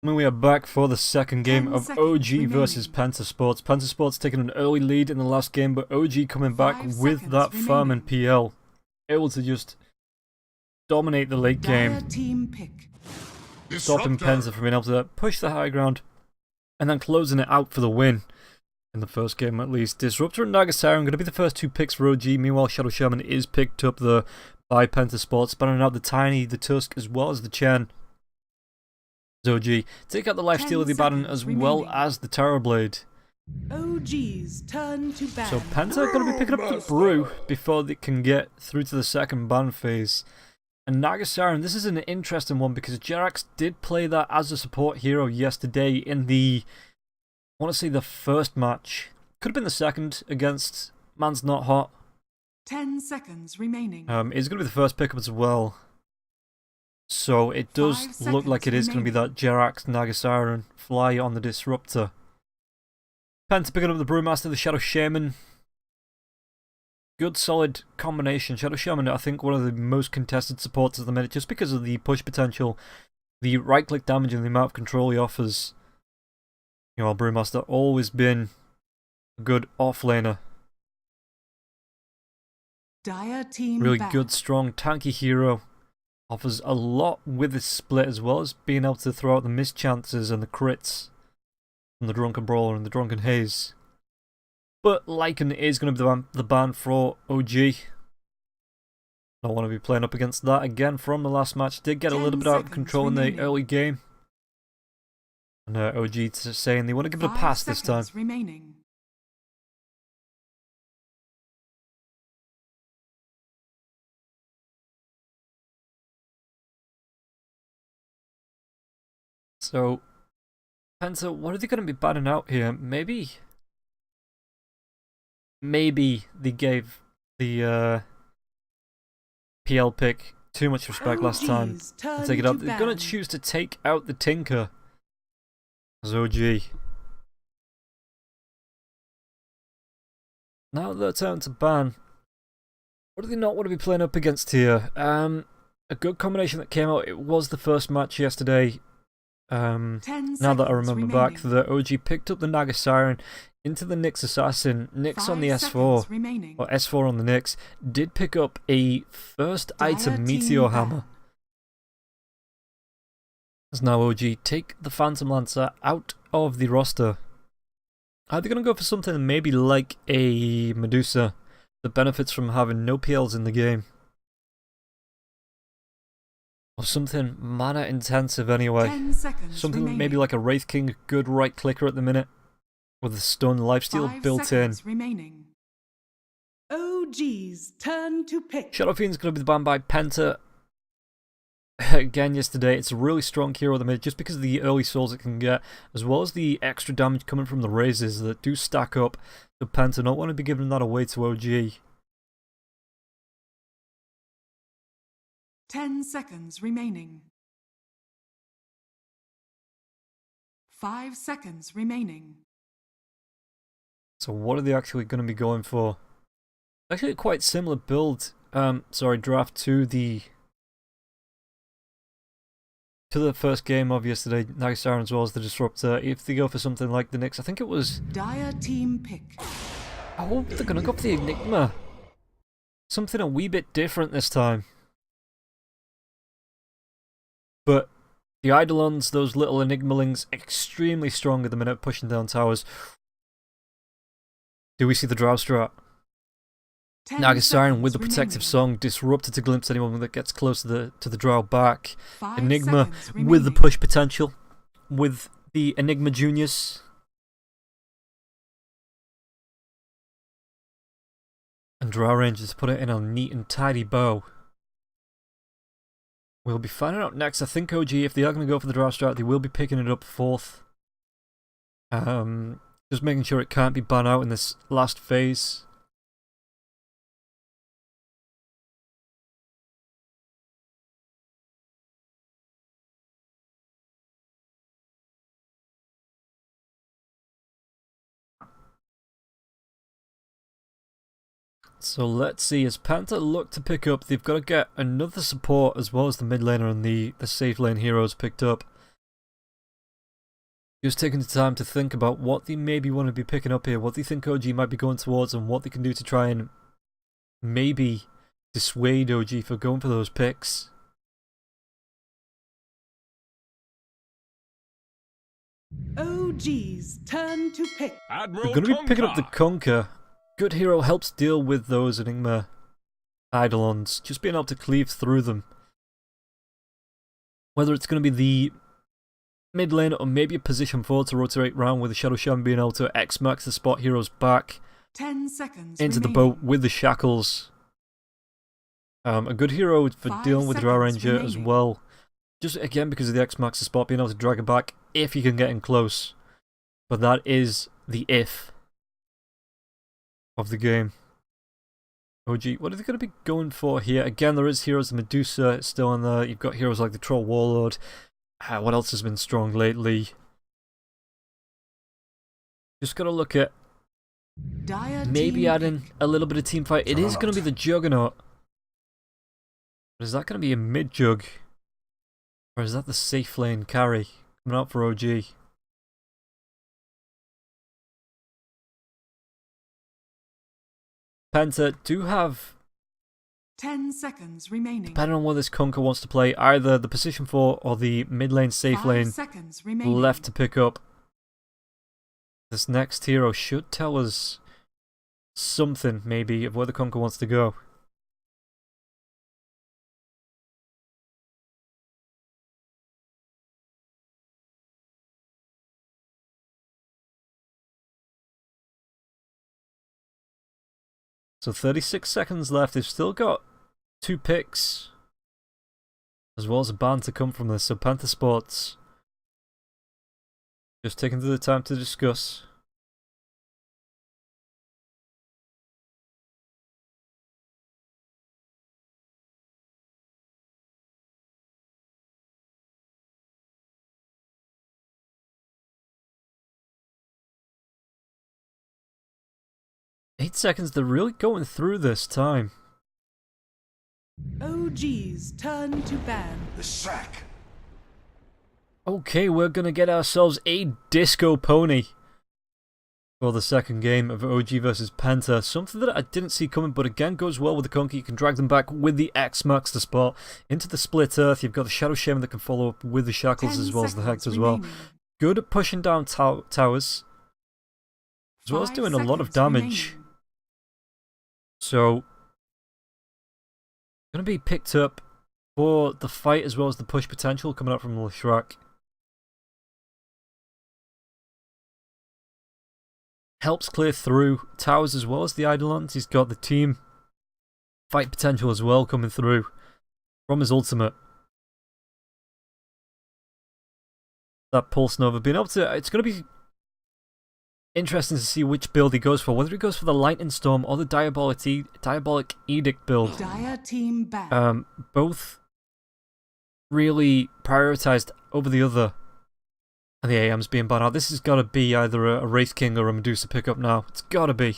We are back for the second game 10 of seconds OG versus remaining. PENTA Sports. PENTA Sports taking an early lead in the last game, but OG coming back 5 with seconds that farm and remaining. PL. Able to just dominate the late Dire game, team pick. stopping PENTA from being able to push the high ground, and then closing it out for the win. In the first game at least. Disruptor and Nagasari are going to be the first two picks for OG. Meanwhile, Shadow Shaman is picked up by PENTA Sports, spanning out the Tiny, the Tusk, as well as the Chen. OG take out the Lifesteal of the Abaddon as well as the Terrorblade. OG's turn to ban. So PENTA are going to be picking up the Brew before they can get through to the second ban phase. And Nagasari, this is an interesting one because Jerax did play that as a support hero yesterday in the, I want to say the first match. Could have been the second against Man's Not Hot. 10 seconds remaining. It's going to be the first pickup as well. So it does look like it is going to be that Jerax Nagasari fly on the Disruptor. PENTA picking up the Brewmaster, the Shadow Shaman. Good solid combination. Shadow Shaman, I think, one of the most contested supports at the minute, just because of the push potential, the right click damage, and the amount of control he offers. You know, Brewmaster always been a good offlaner. Dire team Really back. good, strong, tanky hero. Offers a lot with his split, as well as being able to throw out the mischances and the crits from the Drunken Brawler and the Drunken Haze. But Lycan is going to be the ban for OG. Don't want to be playing up against that again from the last match. Did get a little bit out of control in the early game. And OG saying they want to give it a pass this time. Remaining. So, PENTA, what are they going to be banning out here? Maybe they gave the PL pick too much respect last time and take it out. They're going to choose to take out the Tinker as OG. Now their turn to ban. What do they not want to be playing up against here? A good combination that came out. It was the first match yesterday. Now that I remember back, the OG picked up the Nagasari into the Nyx Assassin. Nyx on the S4, or S4 on the Nyx, did pick up a first item Meteor Hammer. As now OG take the Phantom Lancer out of the roster. Are they going to go for something maybe like a Medusa that benefits from having no PLs in the game? Or something mana intensive anyway. Something remaining. Maybe like a Wraith King, good right clicker at the minute, with the stun lifesteal built in. Remaining. OG's turn to pick. Shadow Fiend's going to be banned by PENTA. Again yesterday, it's a really strong hero at the minute just because of the early souls it can get, as well as the extra damage coming from the raises that do stack up. So PENTA not want to be giving that away to OG. 10 seconds remaining. 5 seconds remaining. So what are they actually going to be going for? Actually, quite similar build. Draft to the first game of yesterday, Nagasari as well as the Disruptor. If they go for something like the Nyx, I think it was Dire team pick. I hope they're going to go for the Enigma. Something a wee bit different this time. But the Eidolons, those little Enigmalings, extremely strong at the minute, pushing down towers. Do we see the Drow strat? Nagasari with the protective song, Disruptor to glimpse anyone that gets close to the Drow back. Enigma with the push potential, with the Enigma Juniors. And Drow Rangers put it in a neat and tidy bow. We'll be finding out next. I think OG, if they are going to go for the Drow strat, they will be picking it up fourth. Just making sure it can't be banned out in this last phase. So let's see, as PENTA look to pick up, they've got to get another support as well as the mid laner and the safe lane heroes picked up. Just taking the time to think about what they maybe want to be picking up here, what they think OG might be going towards, and what they can do to try and maybe dissuade OG for going for those picks. OG's turn to pick. They're going to be picking up the Conquer. Good hero helps deal with those Enigma Eidolons, just being able to cleave through them. Whether it's going to be the mid lane or maybe a position forward to rotate around with the Shadow Shaman being able to X-Max the spot heroes back 10 seconds into remaining. the boat with the shackles. A good hero for 5 dealing with the Drow seconds Ranger as remaining. well. Just again because of the X-Max the spot, being able to drag it back if you can get in close. But that is the if of the game. OG, what are they going to be going for here? Again, there is heroes, the Medusa still in there. You've got heroes like the Troll Warlord. What else has been strong lately? Just got to look at Dire maybe team adding pick. a little bit of team fight. It is going to be the Juggernaut. But is that going to be a mid-jug? Or is that the safe lane carry coming out for OG? Penta do have, 10 seconds remaining. depending on what this Conquer wants to play, either the position 4 or the mid lane safe 5 lane seconds remaining. left to pick up. This next hero should tell us something, maybe, of where the Conquer wants to go. So 36 seconds left. They've still got 2 picks, as well as a ban to come from this. So Panther Sports just taking the time to discuss. Eight seconds, they're really going through this time. OG's turn to ban. The sack. Okay, we're gonna get ourselves a Disco Pony for the second game of OG versus Penta. Something that I didn't see coming, but again goes well with the Conquer. You can drag them back with the X-Max the spot into the Split Earth. You've got the Shadow Shaman that can follow up with the Shackles 10 as well as the Hex seconds as well. remaining. Good at pushing down towers, as well as 5 doing a lot of seconds damage. remaining. So, going to be picked up for the fight as well as the push potential coming out from Leshrac. Helps clear through towers as well as the Eidolons. He's got the team fight potential as well coming through from his ultimate. That Pulse Nova being able to... It's going to be interesting to see which build he goes for. Whether he goes for the Lightning Storm or the Diabolic Edict build. Dire team ban. Both really prioritized over the other. And the AM's being banned out. This has got to be either a Wraith King or a Medusa pickup now. It's got to be.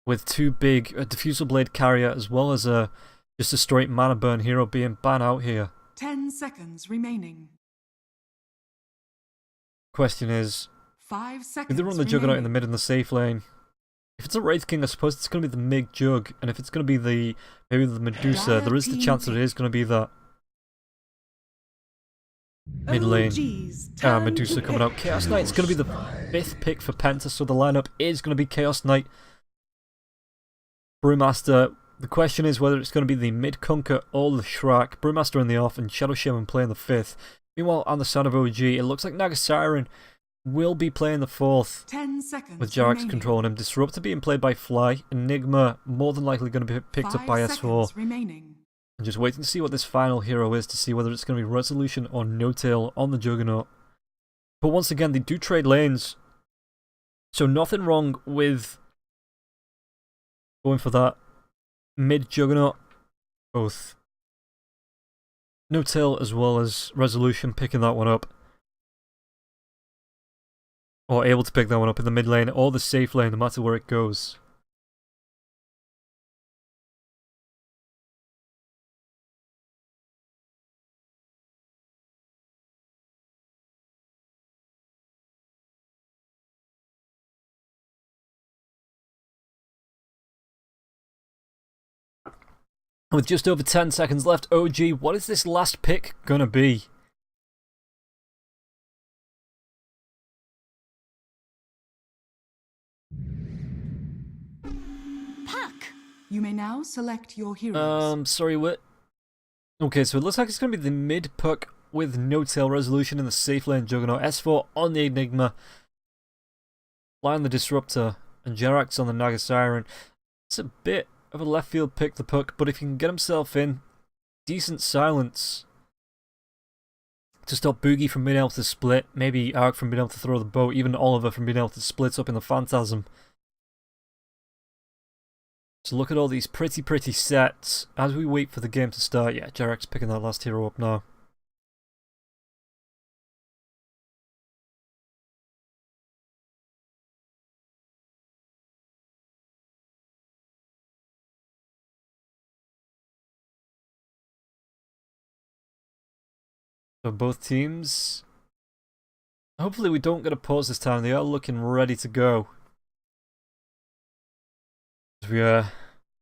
With 2 big, a Diffusal Blade carrier as well as just a straight mana burn hero being banned out here. 10 seconds remaining. Question is, 5 seconds if they run the Juggernaut in the mid and the safe lane, if it's a Wraith King, I suppose it's going to be the Mig Jug, and if it's going to be maybe the Medusa, there is the chance that it is going to be that mid lane OG's turn Medusa to coming pick. out. Chaos Knight's going to be the 5th pick for Penta, so the lineup is going to be Chaos Knight, Brewmaster. The question is whether it's going to be the mid Conquer or the Shrek. Brewmaster in the off and Shadow Shaman playing the 5th. Meanwhile, on the side of OG, it looks like Naga Siren will be playing the 4th. 10 seconds With Jarax remaining. controlling him. Disruptor being played by Fly. Enigma more than likely going to be picked up 5 by S4. seconds remaining. And just waiting to see what this final hero is to see whether it's going to be Resolution or No Tail on the Juggernaut. But once again, they do trade lanes. So nothing wrong with going for that mid Juggernaut. Both No Tail as well as Resolution picking that one up. Or able to pick that one up in the mid lane or the safe lane, no matter where it goes. With just over 10 seconds left, OG, what is this last pick gonna be? Puck! You may now select your heroes. Sorry, what? Okay, so it looks like it's gonna be the mid puck with no tail resolution in the safe lane Juggernaut. S4 on the Enigma. Fly on the Disruptor. And Jerax on the Naga Siren. It's a bit of a left field pick, the puck, but if he can get himself in, decent silence to stop Boogie from being able to split, maybe Ark from being able to throw the boat, even Oliver from being able to split up in the Phantasm. So look at all these pretty sets as we wait for the game to start. Yeah, Jerax picking that last hero up now. So both teams, hopefully we don't get a pause this time. They are looking ready to go. We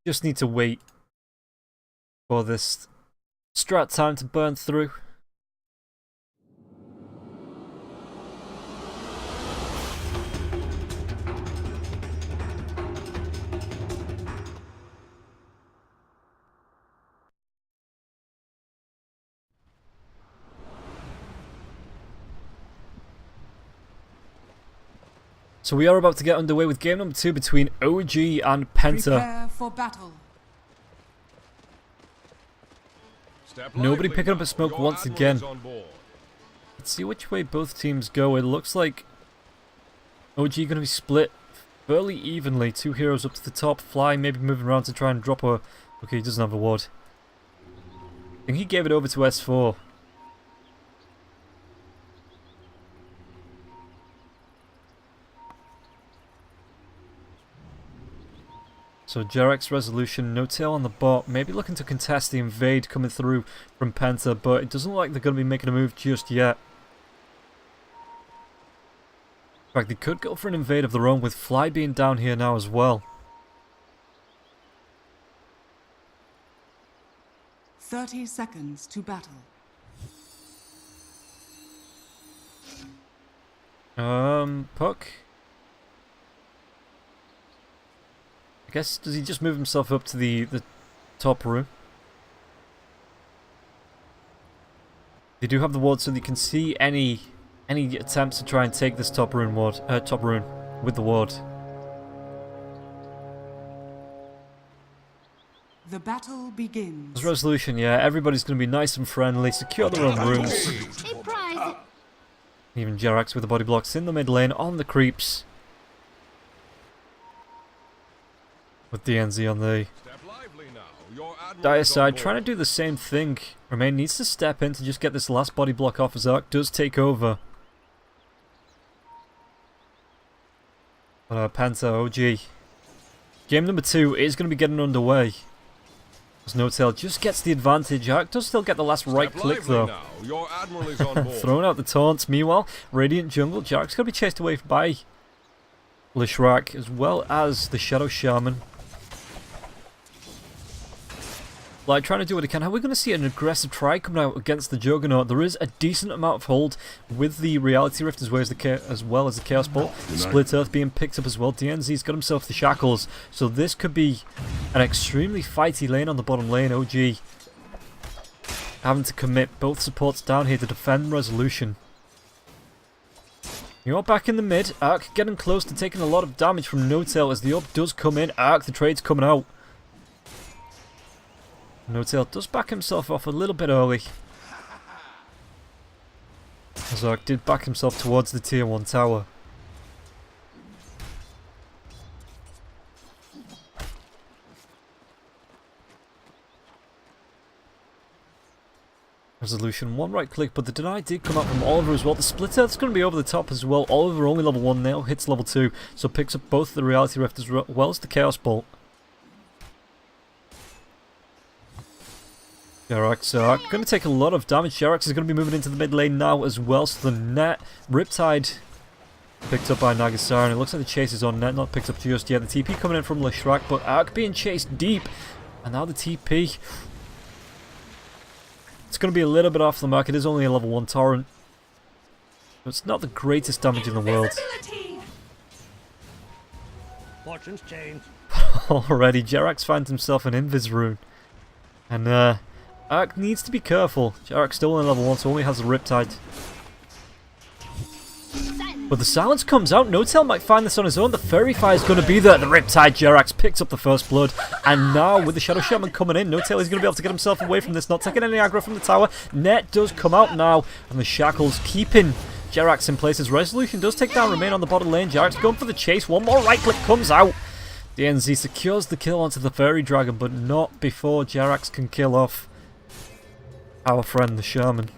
just need to wait for this strat time to burn through. So we are about to get underway with game number 2 between OG and PENTA. Prepare for battle. Nobody picking up a smoke once again. Let's see which way both teams go. It looks like OG going to be split fairly evenly. 2 heroes up to the top. Fly maybe moving around to try and drop a... Okay, he doesn't have a ward. I think he gave it over to S4. So Jerax resolution, no tail on the bot, maybe looking to contest the invade coming through from PENTA, but it doesn't look like they're going to be making a move just yet. In fact, they could go for an invade of their own with Fly being down here now as well. 30 seconds to battle. Puck? I guess, does he just move himself up to the top room? They do have the ward, so they can see any attempts to try and take this top rune with the ward. The battle begins. This resolution, yeah, everybody's going to be nice and friendly, secure their own rooms. Even Jerax with the body blocks in the mid lane on the creeps. With DNZ on the dire side, trying to do the same thing. Remain needs to step in to just get this last body block off as Ark does take over. But PENTA, OG. Game number 2 is going to be getting underway. As No Tail just gets the advantage. Ark does still get the last right click though. Throwing out the taunts. Meanwhile, Radiant Jungle, Jerax's going to be chased away by Lishrak as well as the Shadow Shaman. Like, trying to do what he can. How are we going to see an aggressive try coming out against the Juggernaut? There is a decent amount of hold with the Reality Rift as well as the Chaos Bolt. Split Earth being picked up as well. DNZ's got himself the Shackles. So this could be an extremely fighty lane on the bottom lane. OG having to commit both supports down here to defend resolution. You're back in the mid. Ark getting close to taking a lot of damage from No Tail as the up does come in. Ark, the trade's coming out. No Tail does back himself off a little bit early. As Ark did back himself towards the tier 1 tower. Resolution, 1 right click, but the deny did come out from Oliver as well. The Split Earth's going to be over the top as well. Oliver only level 1 now, hits level 2, so picks up both the Reality Rift as well as the Chaos Bolt. Jerax going to take a lot of damage. Jerax is going to be moving into the mid lane now as well, so the net, Riptide picked up by Naga Siren. It looks like the chase is on net, not picked up just yet. The TP coming in from Lishrak, but Ark being chased deep And now the TP. It's going to be a little bit off the mark. It is only a level 1 torrent. But it's not the greatest damage in the world. Fortune's changed. Already, Jerax finds himself an Invis rune. And Ark needs to be careful. Jerax still on level 1, so only has the Riptide. But the silence comes out. No-Tail might find this on his own. The Fairy Fire is going to be there. The Riptide, Jerax picks up the first blood. And now, with the Shadow Shaman coming in, No-Tail is going to be able to get himself away from this. Not taking any aggro from the tower. Net does come out now. And the Shackles keeping Jerax in place. His Resolution does take down Remain on the bottom lane. Jerax going for the chase. One more right click comes out. DNZ secures the kill onto the Fairy Dragon, but not before Jerax can kill off our friend the Shaman.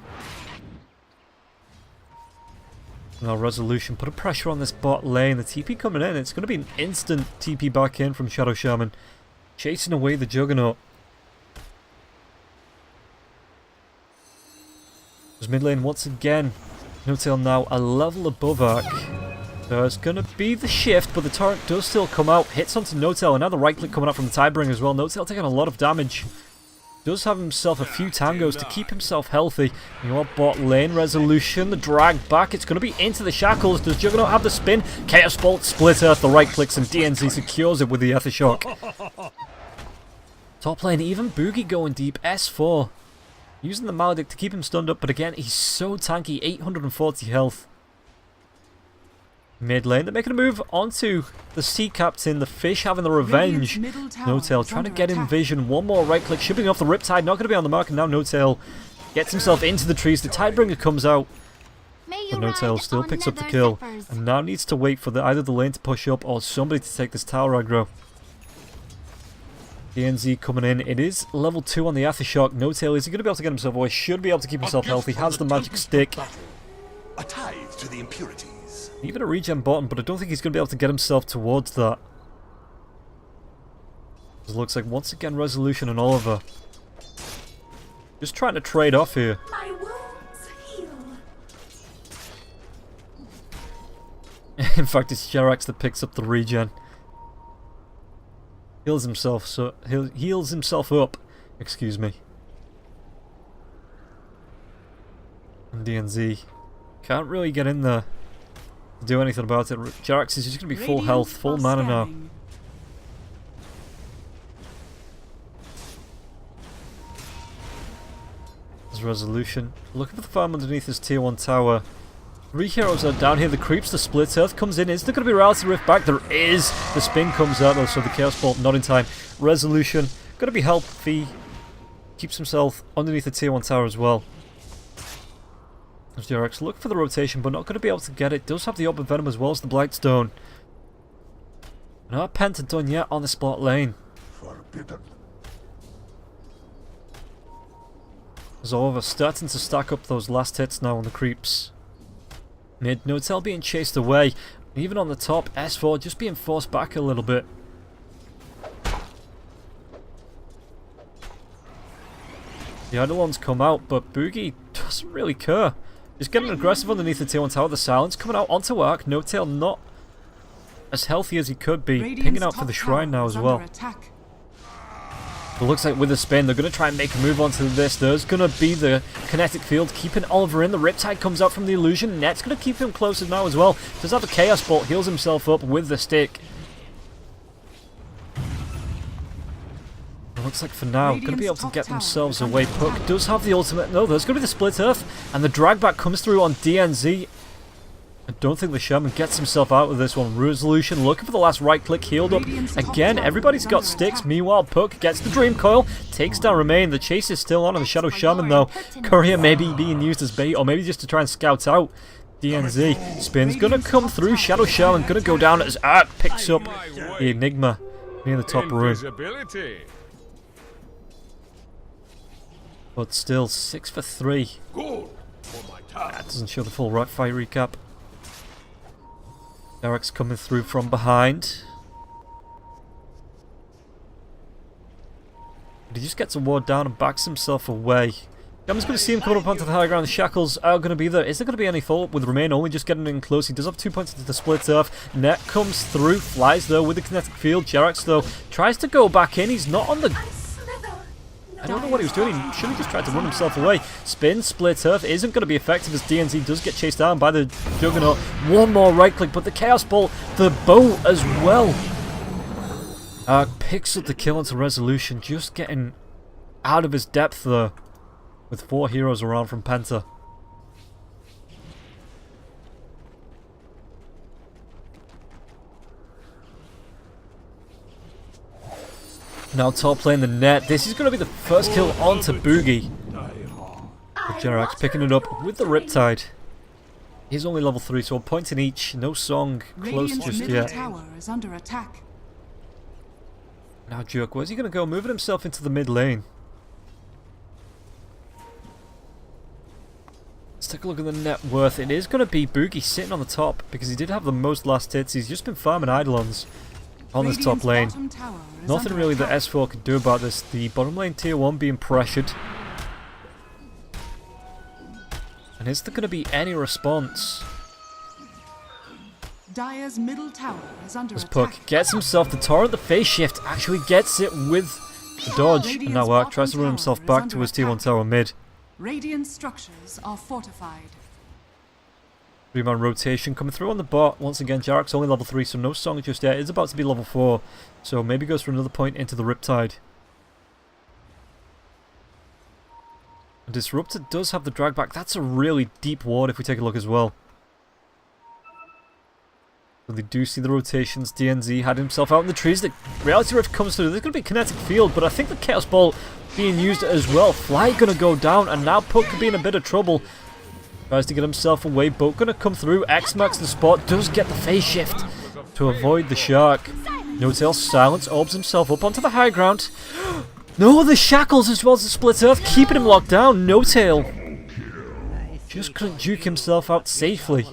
Now Resolution put a pressure on this bot lane. The TP coming in. It's going to be an instant TP back in from Shadow Shaman. Chasing away the Juggernaut. There's mid lane once again. No-Tail now a level above Ark. There's going to be the shift, but the torrent does still come out. Hits onto No-Tail, and now the right click coming out from the Tidebringer as well. No-Tail taking a lot of damage. Does have himself a few tangos to keep himself healthy. Your bot lane Resolution, the drag back. It's going to be into the Shackles. Does Juggernaut have the spin? Chaos Bolt, Split Earth, the right clicks, and DNZ secures it with the Aethershock. Top lane, even Boogie going deep. S4. Using the Maledict to keep him stunned up, but again, he's so tanky. 840 health. Mid lane, they're making a move onto the Sea Captain, the Fish having the revenge. No-Tail trying to get in vision. One more right click, shipping off the Riptide, not going to be on the mark, and now No-Tail gets himself into the trees. The Tidebringer comes out, but No-Tail still picks up the kill, and now needs to wait for either the lane to push up or somebody to take this tower aggro. DNZ coming in. It is level 2 on the Aethershock. No-Tail, is he going to be able to get himself away? Should be able to keep himself healthy. Has the magic stick. A tithe to the impurities. Even a regen bottom, but I don't think he's going to be able to get himself towards that. It looks like once again Resolution and Oliver just trying to trade off here. My wounds heal. In fact, it's Jerax that picks up the regen. Heals himself up. Excuse me. And DNZ can't really get in there to do anything about it. Jerax is just going to be full health, full mana now. There's Resolution. Looking for the farm underneath his tier 1 tower. 3 heroes are down here. The creeps, the Split Earth comes in. Is there going to be Reality Rift back? There is. The spin comes out though, so the Chaos Bolt not in time. Resolution going to be healthy. Keeps himself underneath the tier 1 tower as well. As Jerax look for the rotation, but not going to be able to get it. Does have the Open Venom as well as the Blightstone. Not Penta done yet on the spot lane. Forbidden. As Oliver starting to stack up those last hits now on the creeps. Mid, No-Tail being chased away. Even on the top, S4 just being forced back a little bit. The Eidolons come out, but Boogie doesn't really care. He's getting aggressive underneath the tier 1 tower. The silence coming out onto Ark. No-Tail not as healthy as he could be. Pinging out for the shrine now as well. It looks like with the spin, they're going to try and make a move onto this. There's going to be the kinetic field, keeping Oliver in. The Riptide comes out from the illusion. Net's going to keep him closer now as well. Does have a Chaos Bolt, heals himself up with the stick. It looks like for now, going to be able to get themselves away. Puck does have the ultimate. No, there's going to be the Split Earth, and the drag back comes through on DNZ. I don't think the Shaman gets himself out of this one. Resolution looking for the last right click, healed up. Again, everybody's got sticks. Meanwhile, Puck gets the Dream Coil, takes down Remain. The chase is still on the Shadow Shaman though. Courier maybe being used as bait, or maybe just to try and scout out. DNZ spin's gonna come through. Shadow Shaman gonna go down as Ark picks up the Enigma near the top room. But still, 6 for 3. That doesn't show the full fight recap. Derek's coming through from behind. But he just gets a ward down and backs himself away. Shaman's going to see him coming up onto the high ground. The Shackles are going to be there. Is there going to be any follow-up with Remain? Only just getting in close. He does have 2 points into the Split Earth. Net comes through, flies though with the kinetic field. Jerax though tries to go back in. He's not on the I don't know what he was doing. He should have just tried to run himself away. Spin, split earth isn't going to be effective as DNZ does get chased down by the Juggernaut. One more right click, but the Chaos Ball, the bow as well. Picks up the kill onto Resolution, just getting out of his depth there. With 4 heroes around from Penta. Now top lane the net. This is going to be the first kill onto Boogie. Jerax picking it up with the Riptide. He's only level 3, so a point in each. No song close just yet. Tower is under attack. Now Jerk, where's he going to go? Moving himself into the mid lane. Let's take a look at the net worth. It is going to be Boogie sitting on the top because he did have the most last hits. He's just been farming Eidolons on this top lane. Nothing really that S4 could do about this. The bottom lane tier 1 being pressured. And is there going to be any response? Dire's middle tower is under As attack. Puck gets himself the torrent, the phase shift, actually gets it with the dodge. And now Ark tries to run himself back to his tier 1 tower mid. Radiant structures are fortified. 3-man rotation coming through on the bot. Once again, Jarek's only level 3, so no song just yet. It's about to be level 4. So maybe goes for another point into the Riptide. Disruptor does have the drag back. That's a really deep ward if we take a look as well. So they do see the rotations. DNZ had himself out in the trees. The Reality Rift comes through. There's going to be a kinetic field, but I think the Chaos Ball being used as well. Fly going to go down, and now Puck could be in a bit of trouble. Tries to get himself away. Boat going to come through. X-Max the spot. Does get the phase shift to avoid the Shark. No-Tail silence. Orbs himself up onto the high ground. No, the shackles as well as the split earth. Keeping him locked down. No-Tail just couldn't juke himself out safely.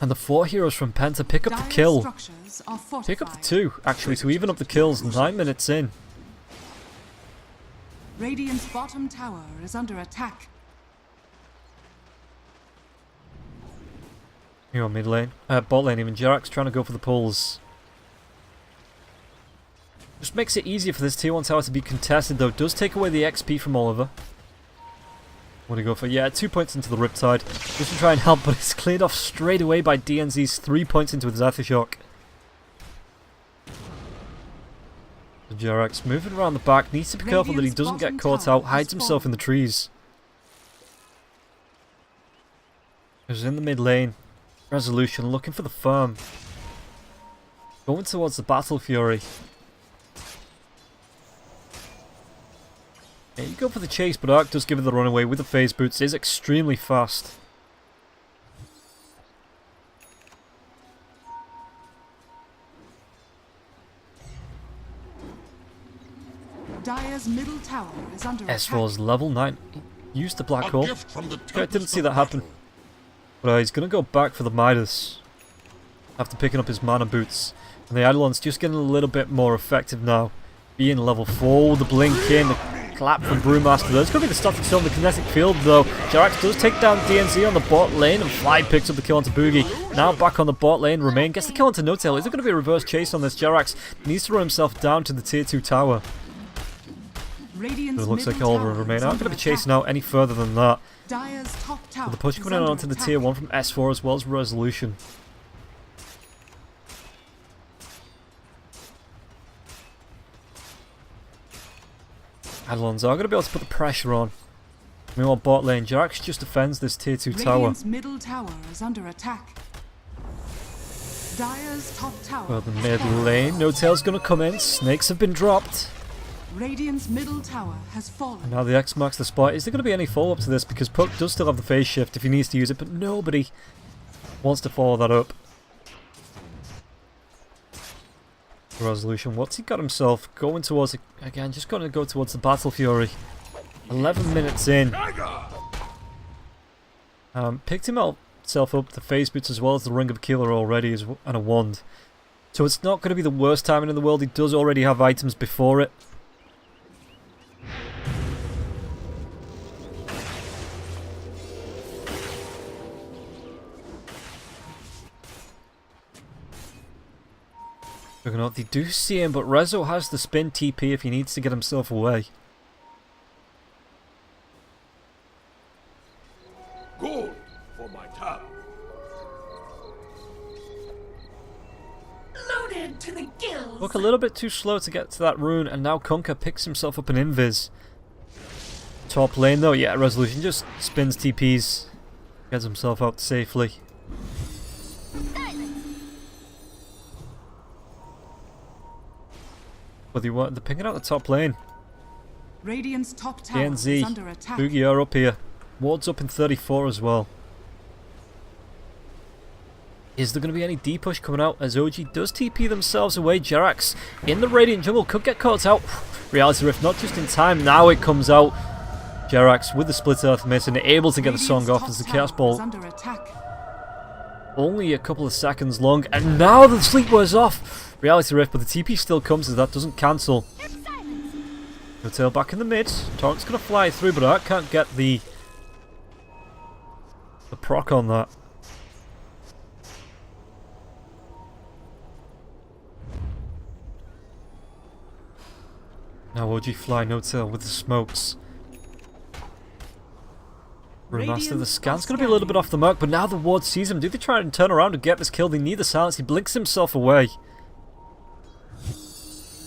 And the 4 heroes from Penta pick up the kill. Pick up the 2, actually, to even up the kills 9 minutes in. Radiant's bottom tower is under attack. Here on mid lane. Bot lane even. Jarek's trying to go for the pulls. Just makes it easier for this tier 1 tower to be contested though. Does take away the XP from Oliver. What do you go for? Yeah, 2 points into the Riptide. Just to try and help, but it's cleared off straight away by DNZ's 3 points into his Aftershock. Jarek's moving around the back. Needs to be careful that he doesn't get caught out. Hides himself in the trees. He's in the mid lane. Resolution looking for the farm. Going towards the Battle Fury. Yeah, you go for the chase, but Ark does give it the runaway with the phase boots. Is extremely fast. Dire's middle tower is under attack. S4's level 9. Used the black hole. I didn't see that happen. But he's going to go back for the Midas. After picking up his mana boots. And the Eidolon's just getting a little bit more effective now. Being level 4, the blink in, the clap from Brewmaster. There's going to be the static still in the kinetic field though. Jerax does take down DNZ on the bot lane and Fly picks up the kill onto Boogie. Now back on the bot lane, Remain gets the kill onto No-Tail. Is there going to be a reverse chase on this? Jerax needs to run himself down to the tier 2 tower. But it looks like Oliver and Remain aren't going to be chasing out any further than that. Dire's top tower But the push coming in onto the tier 1 from S4 as well as Resolution. Eidolons are going to be able to put the pressure on. Meanwhile, bot lane, Jerax just defends this tier 2 tower. Radiant's middle tower is under attack. Dire's top tower. Well, the mid lane, No-Tail's going to come in. Snakes have been dropped. Radiant's middle tower has fallen. And now the X marks the spot. Is there going to be any follow-up to this? Because Puck does still have the phase shift if he needs to use it, but nobody wants to follow that up. Resolution, what's he got himself? Going towards, again, just going to go towards the Battle Fury. 11 minutes in. Picked himself up the phase boots as well as the Ring of Killer already and a wand. So it's not going to be the worst timing in the world. He does already have items before it. They do see him, but Rezo has the spin TP if he needs to get himself away. for my tower. Loaded to the gills. Look a little bit too slow to get to that rune, and now Kunkka picks himself up an invis. Top lane though, yeah, Resolution just spins TPs, gets himself out safely. But they're picking out the top lane. Radiant's top tower is DNZ, under attack. Boogie are up here. Ward's up in 34 as well. Is there going to be any D-push coming out as OG does TP themselves away? Jerax in the Radiant jungle could get caught out. Reality Rift not just in time, now it comes out. Jerax with the Split Earth Mitten able to get the song off as the Chaos Ball. Only a couple of seconds long, and now the sleep wears off. Reality Rift, but the TP still comes as that doesn't cancel. No tail back in the mid. Torrent's going to fly through, but I can't get the proc on that. Now OG fly, no tail with the smokes. Remaster the scan's going to be a little bit off the mark, but now the ward sees him. Do they try and turn around and get this kill? They need the silence. He blinks himself away.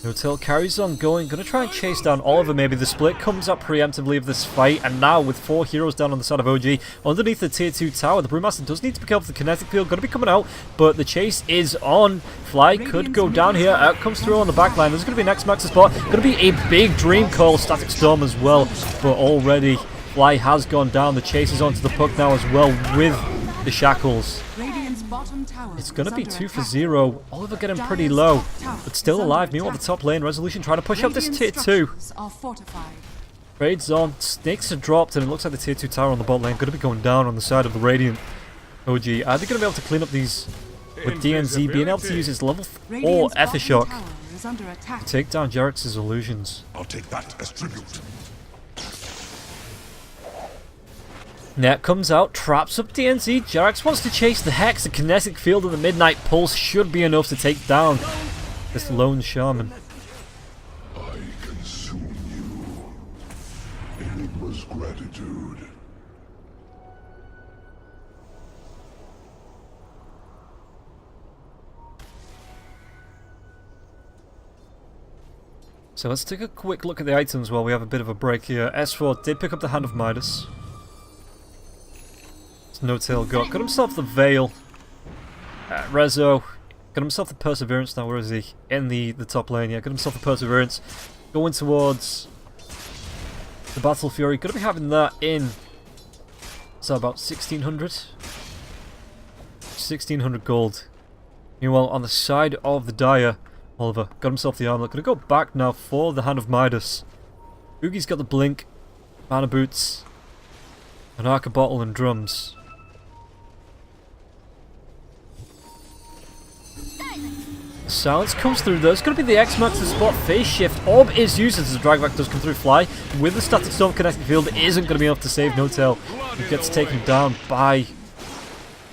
No tail carries on going. Going to try and chase down Oliver maybe. The split comes up preemptively of this fight, and now with 4 heroes down on the side of OG underneath the tier 2 tower, the Brewmaster does need to be careful. The kinetic field going to be coming out, but the chase is on. Fly could go down here. Out comes through on the back line. There's going to be an X-Max spot. Going to be a big Dream Coil Static Storm as well, but already Fly has gone down. The chase is onto the puck now as well with the shackles. It's going to be 2 for 0. Oliver getting pretty low, but still alive. Meanwhile, the top lane, Resolution trying to push up this tier 2. Raids on, snakes are dropped, and it looks like the tier 2 tower on the bot lane going to be going down on the side of the Radiant OG. Are they going to be able to clean up these with DNZ being able to use his level 4 Aethershock to take down Jerax's illusions? I'll take that as tribute. Net comes out, traps up DNZ. Jerax wants to chase the Hex. The kinetic field of the Midnight Pulse should be enough to take down this lone shaman. I consume you. Enigma's gratitude. So let's take a quick look at the items while we have a bit of a break here. S4 did pick up the Hand of Midas. No tail got himself the Veil. Rezo got himself the Perseverance. Now where is he? In the top lane. Yeah, got himself the Perseverance. Going towards the Battle Fury. Gonna be having that in. So about 1600. 1600 gold. Meanwhile, on the side of the Dire, Oliver got himself the armlet. Gonna go back now for the Hand of Midas. Boogie's got the Blink, Mana Boots, an Arca Bottle, and Drums. Silence comes through. There's going to be the X-Max to spot Phase Shift. Orb is used as the drag back does come through. Fly with the Static Storm kinetic field isn't going to be enough to save No Tail. He gets taken down by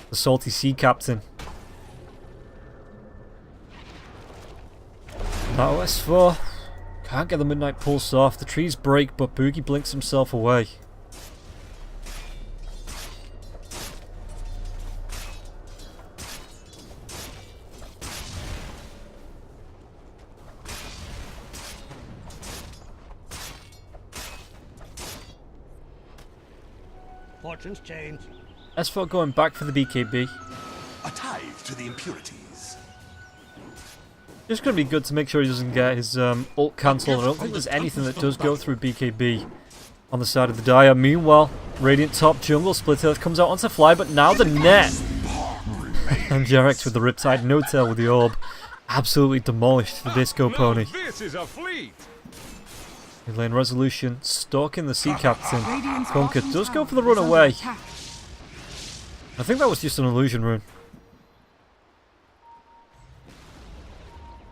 the Salty Sea Captain. Now S4 can't get the Midnight Pulse off. The trees break, but Boogie blinks himself away. Fortunes change. S4 going back for the BKB. A tithe to the impurities. Just going to be good to make sure he doesn't get his ult cancelled. I don't think there's anything that does go through BKB on the side of the Dire. Meanwhile, Radiant top jungle Split Earth comes out onto Fly, but now the net. And Jerax with the Riptide, No Tail with the Orb. Absolutely demolished the Disco Pony. This is a fleet. Lane Resolution stalking the Sea Captain. Kunkka does go for the runaway. I think that was just an illusion rune.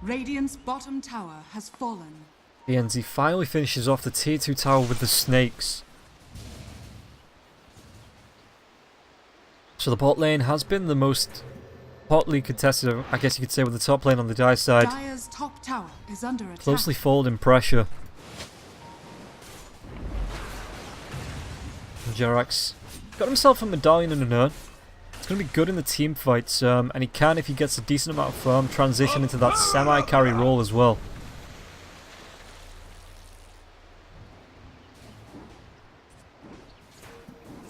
Radiant's bottom tower has fallen. DNZ finally finishes off the tier 2 tower with the snakes. So the bot lane has been the most hotly contested, I guess you could say, with the top lane on the Dire side. Dire's top tower is under attack. Closely followed in pressure. Jerax Got himself a medallion and an urn. It's going to be good in the team fights, and he can, if he gets a decent amount of farm, transition into that semi-carry role as well.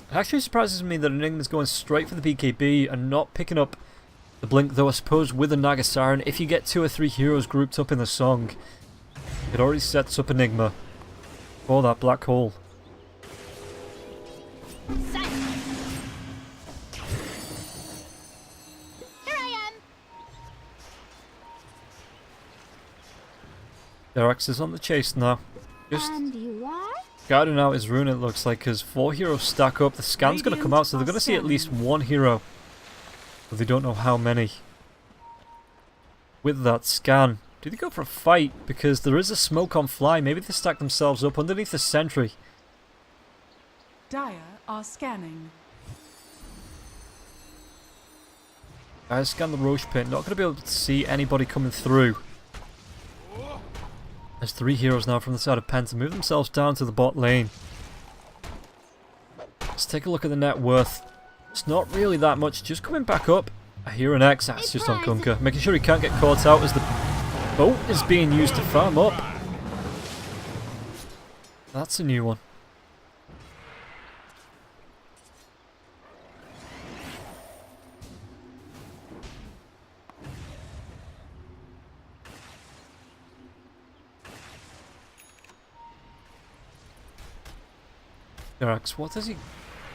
It actually surprises me that Enigma's going straight for the BKB and not picking up the Blink, though I suppose with the Naga Siren, if you get 2 or 3 heroes grouped up in the song, it already sets up Enigma for that black hole. Jerax is on the chase now. Just And you are? guarding out his rune, it looks like, because 4 heroes stack up. The scan's going to come out, so they're going to see at least 1 hero. But they don't know how many. With that scan, do they go for a fight? Because there is a smoke on fly. Maybe they stack themselves up underneath the sentry. Dire are scanning. I scan the Roche pit. Not going to be able to see anybody coming through. There's 3 heroes now from the side of Penta. Move themselves down to the bot lane. Let's take a look at the net worth. It's not really that much. Just coming back up. I hear an X. That's just on Kunkka. Making sure he can't get caught out as the boat is being used to farm up. That's a new one. Jerax, what does he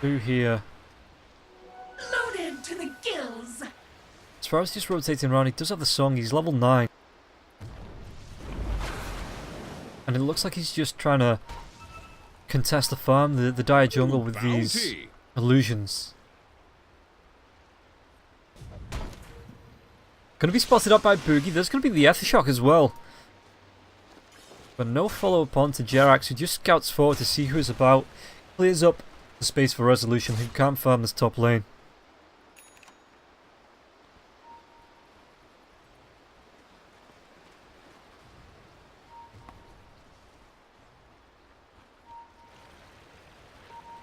do here? Loaded to the gills. As far as he's rotating around, he does have the song. He's level 9. And it looks like he's just trying to contest the farm, the dire jungle with these illusions. Going to be spotted up by Boogie. There's going to be the Ethershock as well. But no follow-up onto Jerax, who just scouts forward to see who is about. Clears up the space for Resolution, who can't farm this top lane.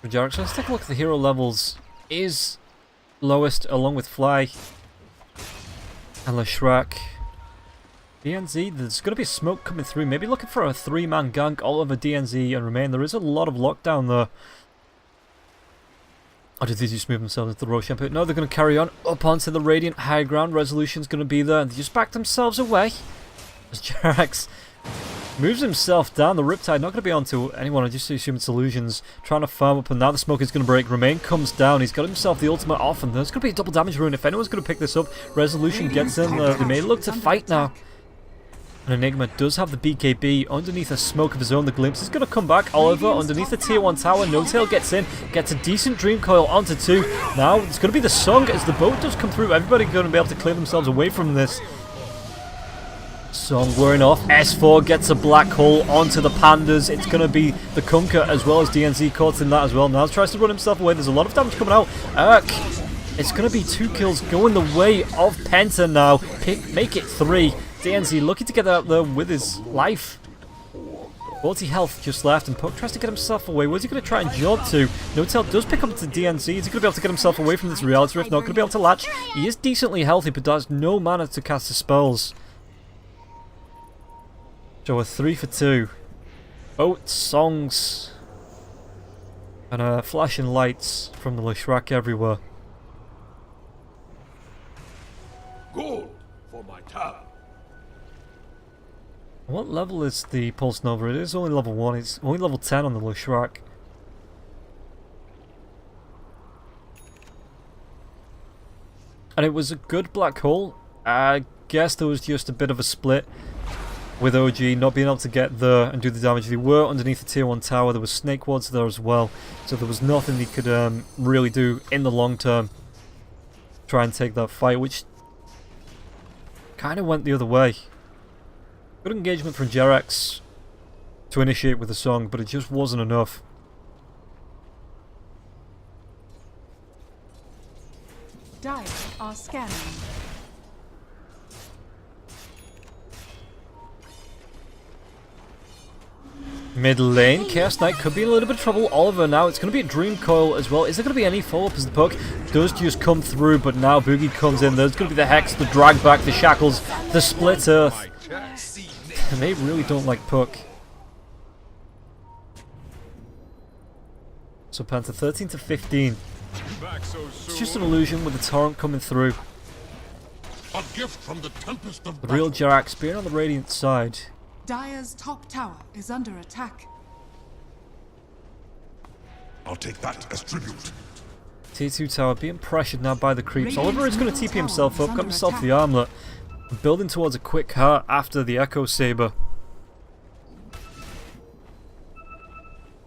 For Jerax, let's take a look at the hero levels. Is lowest along with Fly and Leshrac. DNZ, there's going to be smoke coming through. Maybe looking for a 3-man gank all over DNZ and Remain. There is a lot of lockdown there. Or did they just move themselves into the Roshan pit? No, they're going to carry on up onto the Radiant high ground. Resolution's going to be there. And they just back themselves away. As Jerax moves himself down. The Riptide not going to be onto anyone. I just assume it's illusions. Trying to farm up, and now the smoke is going to break. Remain comes down. He's got himself the ultimate off, and there's going to be a double damage rune. If anyone's going to pick this up, Resolution gets in. They may look to fight now. And Enigma does have the BKB underneath a smoke of his own. The Glimpse is going to come back. Oliver underneath the tier 1 tower. No Tail gets in. Gets a decent Dream Coil onto 2. Now it's going to be the Song as the boat does come through. Everybody going to be able to clear themselves away from this. Song wearing off. S4 gets a black hole onto the Pandas. It's going to be the Kunkka as well as DNZ caught in that as well. Now tries to run himself away. There's a lot of damage coming out. It's going to be 2 kills going the way of Penta now. Make it 3. DNZ looking to get out there with his life. 40 health just left, and Puck tries to get himself away. Where's he going to try and jump to? No Tail does pick up to DNZ. Is he going to be able to get himself away from this Reality Rift? Not going to be able to latch. He is decently healthy, but has no mana to cast his spells. So a 3 for 2. Boat, songs, and flashing lights from the Leshrac everywhere. Gold for my tower. What level is the Pulse Nova? It is only level 1. It's only level 10 on the Leshrac. And it was a good black hole. I guess there was just a bit of a split with OG not being able to get there and do the damage. They were underneath the tier 1 tower. There was Snake Wards there as well. So there was nothing they could really do in the long term. Try and take that fight, which kind of went the other way. Good engagement from Jerax to initiate with the Song, but it just wasn't enough. Dire are scanning. Mid lane, Chaos Knight could be in a little bit of trouble. Oliver now, it's going to be a Dream Coil as well. Is there going to be any follow-up as the puck does just come through, but now Boogie comes in. There's going to be the Hex, the Drag Back, the Shackles, the Split Earth. And they really don't like puck. So Penta 13 to 15. It's just an illusion with the torrent coming through. A gift from the tempest of The real Jerax being on the Radiant side. Dire's top tower is under attack. I'll take that as tribute. T2 tower being pressured now by the creeps. Oliver is going to TP himself up, got himself the armlet, building towards a quick heart after the Echo Saber.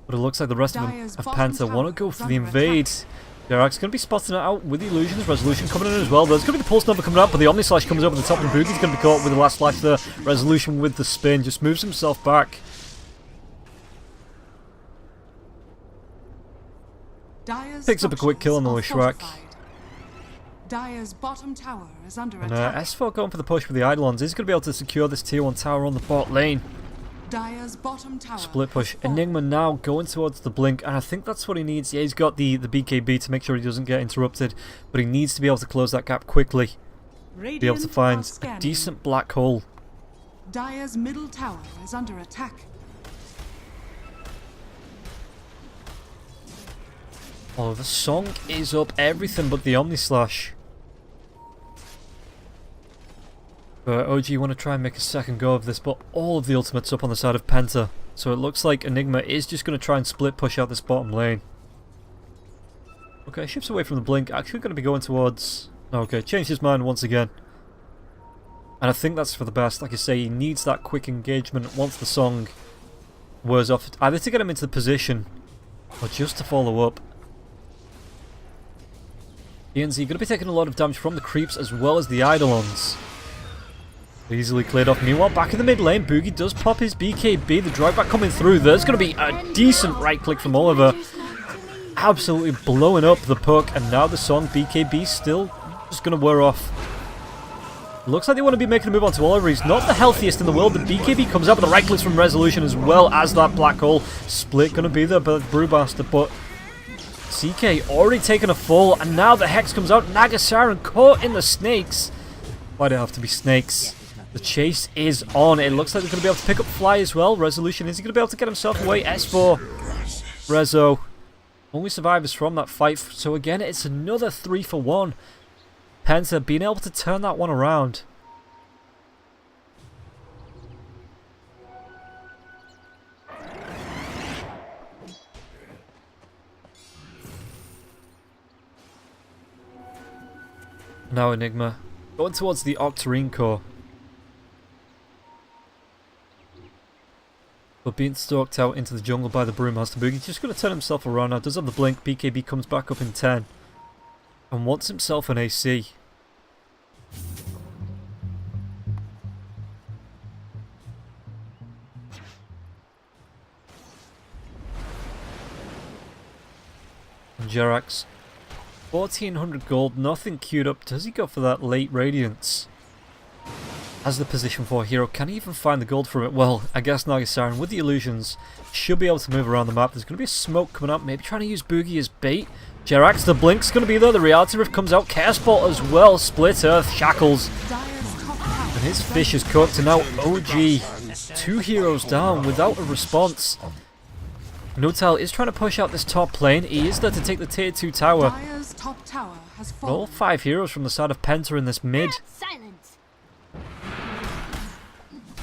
But it looks like the rest of Penta want to go for the invade. Jerax going to be spotting it out with the illusions. Resolution coming in as well. There's going to be the Pulse Nova coming out, but the Omni Slash comes over the top, and Boogie's going to be caught with the last slash there. Resolution with the spin, just moves himself back. Picks up a quick kill on the Leshrac. Dire's bottom tower is under And attack. S4 going for the push with the Eidolons. He's going to be able to secure this tier 1 tower on the bot lane. Dire's bottom tower Split push. has fallen. Enigma now going towards the blink, and I think that's what he needs. Yeah, he's got the BKB to make sure he doesn't get interrupted, but he needs to be able to close that gap quickly. Be able to Radiant find are a scanning. decent black hole. Dire's middle tower is under attack. Oh, the song is up, everything but the Omni Slash. But OG want to try and make a second go of this, but all of the ultimates up on the side of Penta. So it looks like Enigma is just going to try and split push out this bottom lane. Okay, shifts away from the blink, actually going to be going towards... Okay, changed his mind once again. And I think that's for the best. Like I say, he needs that quick engagement once the song wears off, either to get him into the position or just to follow up. ENZ going to be taking a lot of damage from the creeps as well as the Eidolons. Easily cleared off. Meanwhile, back in the mid lane, Boogie does pop his BKB. The drive back coming through. There's going to be a decent right click from Oliver. Absolutely blowing up the puck. And now the song BKB still just going to wear off. Looks like they want to be making a move onto Oliver. He's not the healthiest in the world. The BKB comes out with the right clicks from Resolution as well as that black hole. Split going to be there by the Brewmaster, but CK already taken a fall. And now the Hex comes out. Nagasiren caught in the snakes. Why'd it have to be snakes? The chase is on. It looks like they're going to be able to pick up Fly as well. Resolution, is he going to be able to get himself away? S4. Rezo. Only survivors from that fight. So again, it's another 3 for 1. Penta being able to turn that one around. Now Enigma. Going towards the Octarine core. But being stalked out into the jungle by the Brewmaster. Boogie's just going to turn himself around now. Does have the blink. BKB comes back up in 10. And wants himself an AC. And Jerax. 1400 gold. Nothing queued up. Does he go for that late Radiance? As the position 4 hero, can he even find the gold from it? Well, I guess Nagasiren with the illusions should be able to move around the map. There's going to be a smoke coming up, maybe trying to use Boogie as bait. Jerax, the blink's going to be there. The Reality Rift comes out. Chaos Bolt as well. Split Earth, Shackles. And his fish is cooked. And now OG, 2 heroes down without a response. Notel is trying to push out this top lane. He is there to take the tier 2 tower. Dire's top tower has But all fallen. 5 heroes from the side of Penta in this mid. Silence.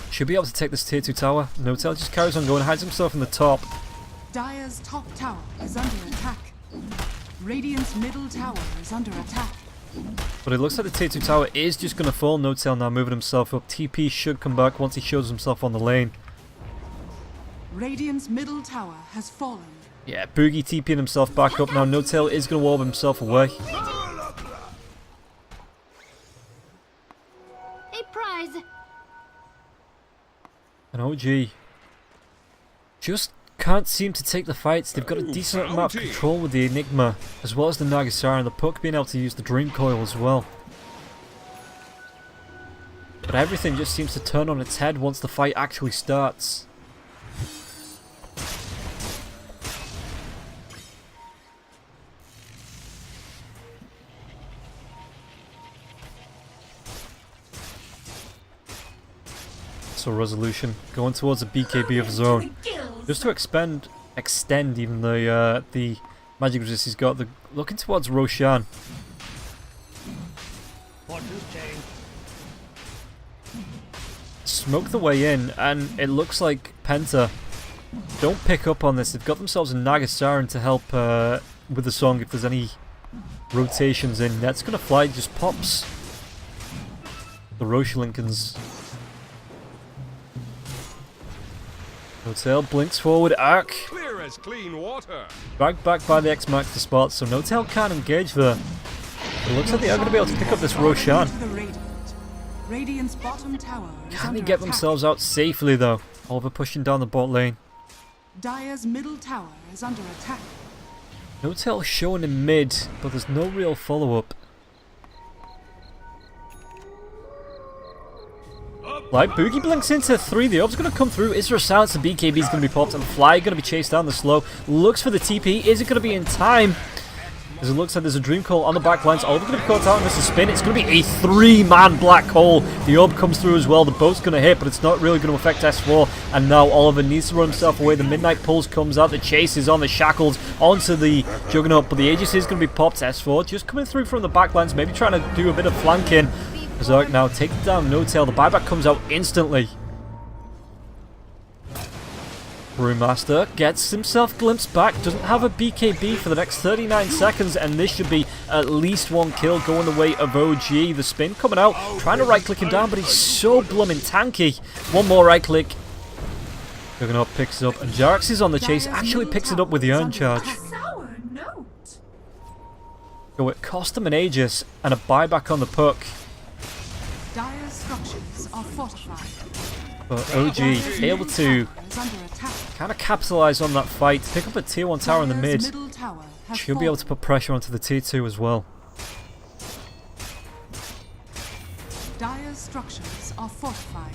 Should be able to take this tier 2 tower. Notel just carries on going, hides himself in the top. Dire's top tower is under attack. Radiant's middle tower is under attack. But it looks like the tier 2 tower is just going to fall. Notel now moving himself up. TP should come back once he shows himself on the lane. Radiant's middle tower has fallen. Yeah, Boogie TPing himself back up now. Notel is going to warp himself away. A prize. And OG just can't seem to take the fights. They've got a decent amount of control with the Enigma, as well as the Nagasiren, and the puck being able to use the Dream Coil as well. But everything just seems to turn on its head once the fight actually starts. So Resolution going towards a BKB of his own, just to extend even the magic resist he's got. Looking towards Roshan. Smoke the way in, and it looks like Penta don't pick up on this. They've got themselves a Nagasaran to help with the song if there's any rotations in. Net's gonna fly, just pops the Roshalinkans. No-Tail blinks forward, arc. Clear as clean water. Dragged back by the X-Max to spot, so No-Tail can't engage there. It looks like they are going to be able to pick up this Roshan. Radiant's bottom tower is Can under they get attack. themselves out safely though? Oliver pushing down the bot lane. Dire's middle tower is under attack. No-Tail showing in mid, but there's no real follow-up. Like, Boogie blinks into 3, the orb's going to come through. Is there a silence? The BKB is going to be popped, and Fly going to be chased down the slow. Looks for the TP, is it going to be in time? As it looks like there's a Dream Call on the back lines. Oliver going to be caught out and miss a spin. It's going to be a 3-man black hole. The orb comes through as well. The boat's going to hit, but it's not really going to affect S4. And now Oliver needs to run himself away. The Midnight Pulse comes out. The chase is on the shackles onto the Juggernaut, but the Aegis is going to be popped. S4 just coming through from the back lines, maybe trying to do a bit of flanking. Berserk now taking down No-Tail. The buyback comes out instantly. Brewmaster gets himself glimpsed back, doesn't have a BKB for the next 39 seconds, and this should be at least one kill going the way of OG. The spin coming out, trying to right-click him down, but he's so blooming tanky. One more right-click. Juggernaut picks it up, and Jarax is on the chase, actually picks it up with the Urn Charge. Sour note. So it cost him an Aegis and a buyback on the puck. Dire's structures are fortified. But OG able to Is under attack. kind of capitalize on that fight, pick up a tier 1 tower in the Dire's mid. middle tower has She'll be able to fallen. put pressure onto the tier 2 as well. Dire's structures are fortified.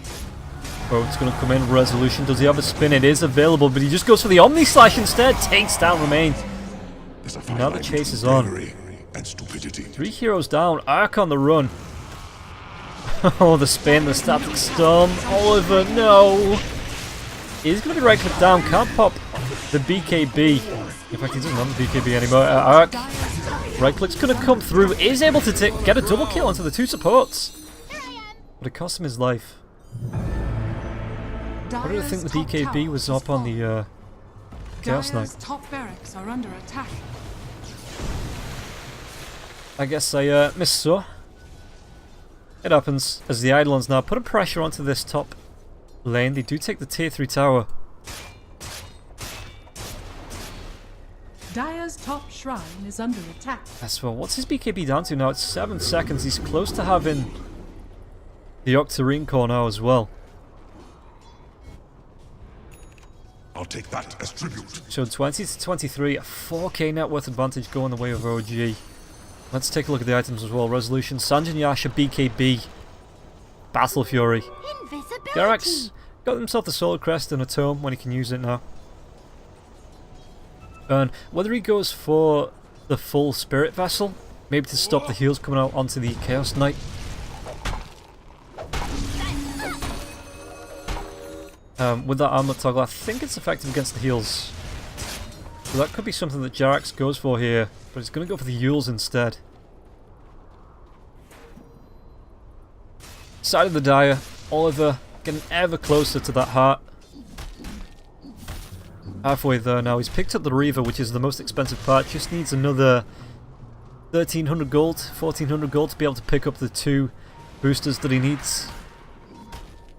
Boat's going to come in. Resolution. Does he have a spin? It is available, but he just goes for the Omni Slash instead. Takes down Remain. There's a fine Now the line chase between is on. bravery and stupidity. 3 heroes down. Arc on the run. Oh, the spin, the static storm. Oliver, no. He's going to be right click down. Can't pop the BKB. In fact, he doesn't have the BKB anymore. Arc. Right click's going to come through. Is able to get a double kill onto the 2 supports. But it cost him his life. Why did I think the BKB was up on the Chaos Knight? Dire's top barracks are under attack. I guess I missaw. It happens, as the Eidolons now putting pressure onto this top lane. They do take the tier 3 tower. Dire's top shrine is under attack. As well, what's his BKB down to now? It's 7 seconds. He's close to having the Octarine core now as well. I'll take that as tribute. So 20 to 23, a 4k net worth advantage going the way of OG. Let's take a look at the items as well. Resolution, Sanjin Yasha, BKB, Battle Fury. Invisibility. Jarax got himself the Solar Crest and a Tome when he can use it now. And whether he goes for the full Spirit Vessel, maybe to stop the heals coming out onto the Chaos Knight. With that armor toggle, I think it's effective against the heals. So that could be something that Jarax goes for here, but he's going to go for the Yules instead. Side of the Dire, Oliver getting ever closer to that heart. Halfway there now, he's picked up the Reaver, which is the most expensive part, just needs another 1300 gold, 1400 gold to be able to pick up the 2 boosters that he needs.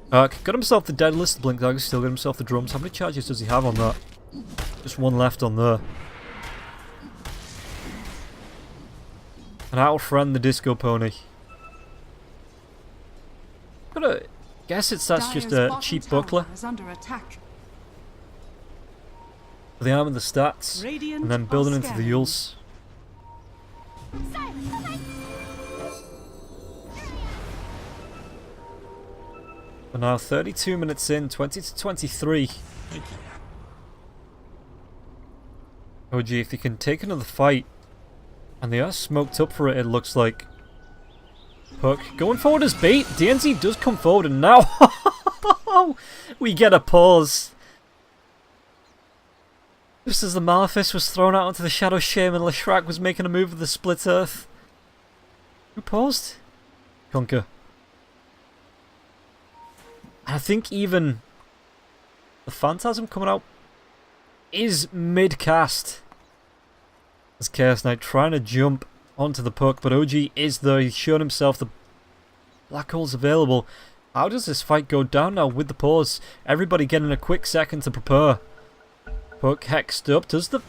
Got himself the Daedalus, the Blink Dagger, still got himself the drums. How many charges does he have on that? Just 1 left on there. And our friend the Disco Pony. Gotta guess that's just a Dire's cheap bottom buckler. tower is under attack. For the arm and the stats. Radiant And then building are into the scanning. Yules. But now 32 minutes in, 20 to 23. Oh gee, if they can take another fight. And they are smoked up for it, it looks like. Puck going forward as bait. DNZ does come forward and now We get a pause. Just as the Malefice was thrown out onto the Shadow Shaman, Leshrac was making a move with the Split Earth. Who paused? Conquer. I think even the Phantasm coming out is mid-cast. As Chaos Knight trying to jump onto the puck, but OG is there. He's shown himself the black hole's available. How does this fight go down now with the pause? Everybody getting a quick second to prepare. Puck hexed up. Does the...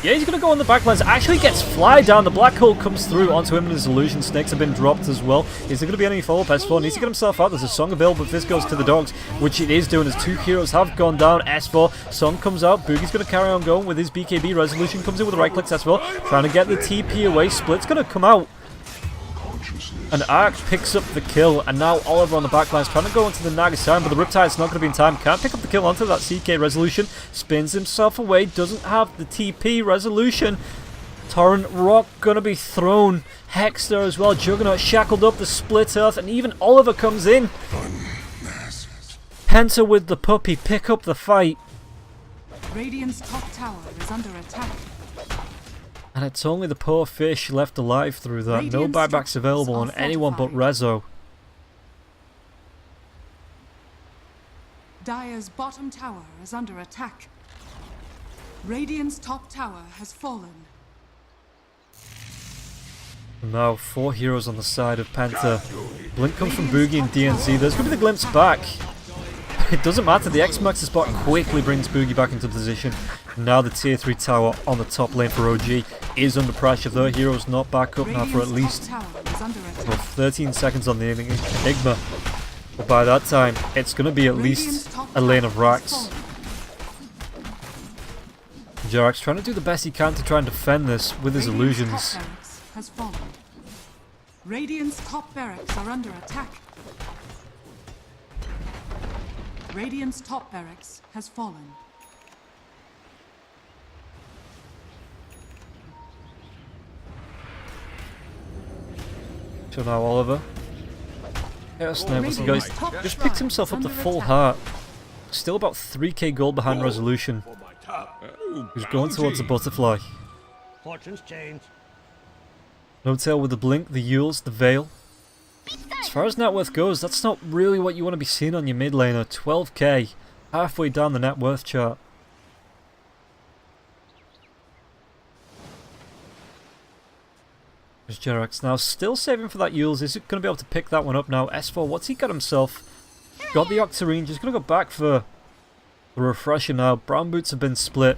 Yeah, he's going to go on the backlines. Actually gets fly down. The black hole comes through onto him and his illusion. Snakes have been dropped as well. Is there going to be any follow-up? S4 needs to get himself out. There's a song available, but this goes to the dogs, which it is doing as two heroes have gone down. S4, song comes out. Boogie's going to carry on going with his BKB. Resolution comes in with a right-click. S4 trying to get the TP away. Split's going to come out. And Arc picks up the kill, and now Oliver on the backlines trying to go into the Nagasiren, but the Riptide's not going to be in time. Can't pick up the kill onto that CK. Resolution spins himself away, doesn't have the TP. Resolution. Torrent Rock going to be thrown. Hex there as well. Juggernaut shackled up the Split Earth, and even Oliver comes in. Penta with the puppy pick up the fight. Radiant's top tower is under attack. And it's only the poor fish left alive through that. No buybacks available on anyone but Rezo. Dire's bottom tower is under attack. Radiant's top tower has fallen. And now 4 heroes on the side of Penta. Blink comes from Boogie and DNZ. There's going to be the glimpse back. It doesn't matter. The X-Max spot quickly brings Boogie back into position. Now the tier 3 tower on the top lane for OG is under pressure. Their hero's not back up now for at least 13 seconds on the Enigma. But by that time, it's going to be at least a lane of racks. Jarak's trying to do the best he can to try and defend this with his illusions. Radiant's top barracks are under attack. Radiant's top barracks has fallen. So now Oliver. Chaos Knight, what's he got? Just picked himself up the full heart. Still about 3k gold behind Resolution. He's going towards the butterfly. Fortunes change. No tail with the blink, the Yules, the veil. As far as net worth goes, that's not really what you want to be seeing on your mid laner. 12k, halfway down the net worth chart. There's Jerax now, still saving for that Yules. Is it going to be able to pick that one up now? S4, what's he got himself? Got the Octarine, just going to go back for the refresher now. Brown boots have been split.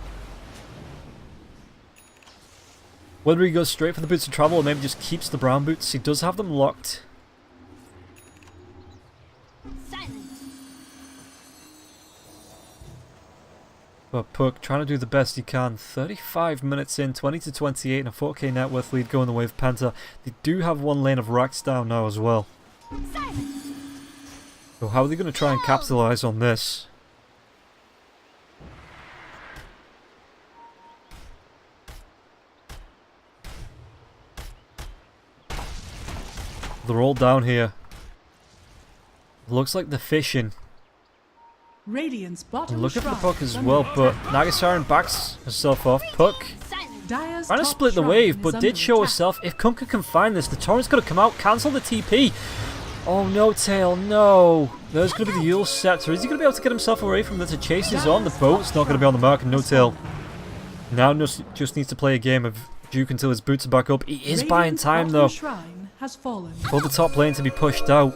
Whether he goes straight for the boots of travel or maybe just keeps the brown boots, he does have them locked. But Puck trying to do the best he can. 35 minutes in, 20 to 28 and a 4k net worth lead going the way of Penta. They do have one lane of racks down now as well. So how are they going to try and capitalize on this? They're all down here. Looks like they're fishing. Radiant's bottom Looking for the Puck as well, but Nagasiren backs herself off. Puck trying to split the wave, but did show herself. If Kunkka can find this, the Torrent's going to come out, cancel the TP. Oh, no tail, no. There's going to be the Yule Scepter. Is he going to be able to get himself away from this to chase his on? The boat's not going to be on the mark, and no tail. Now just needs to play a game of Duke until his boots are back up. He is buying time though for the top lane to be pushed out.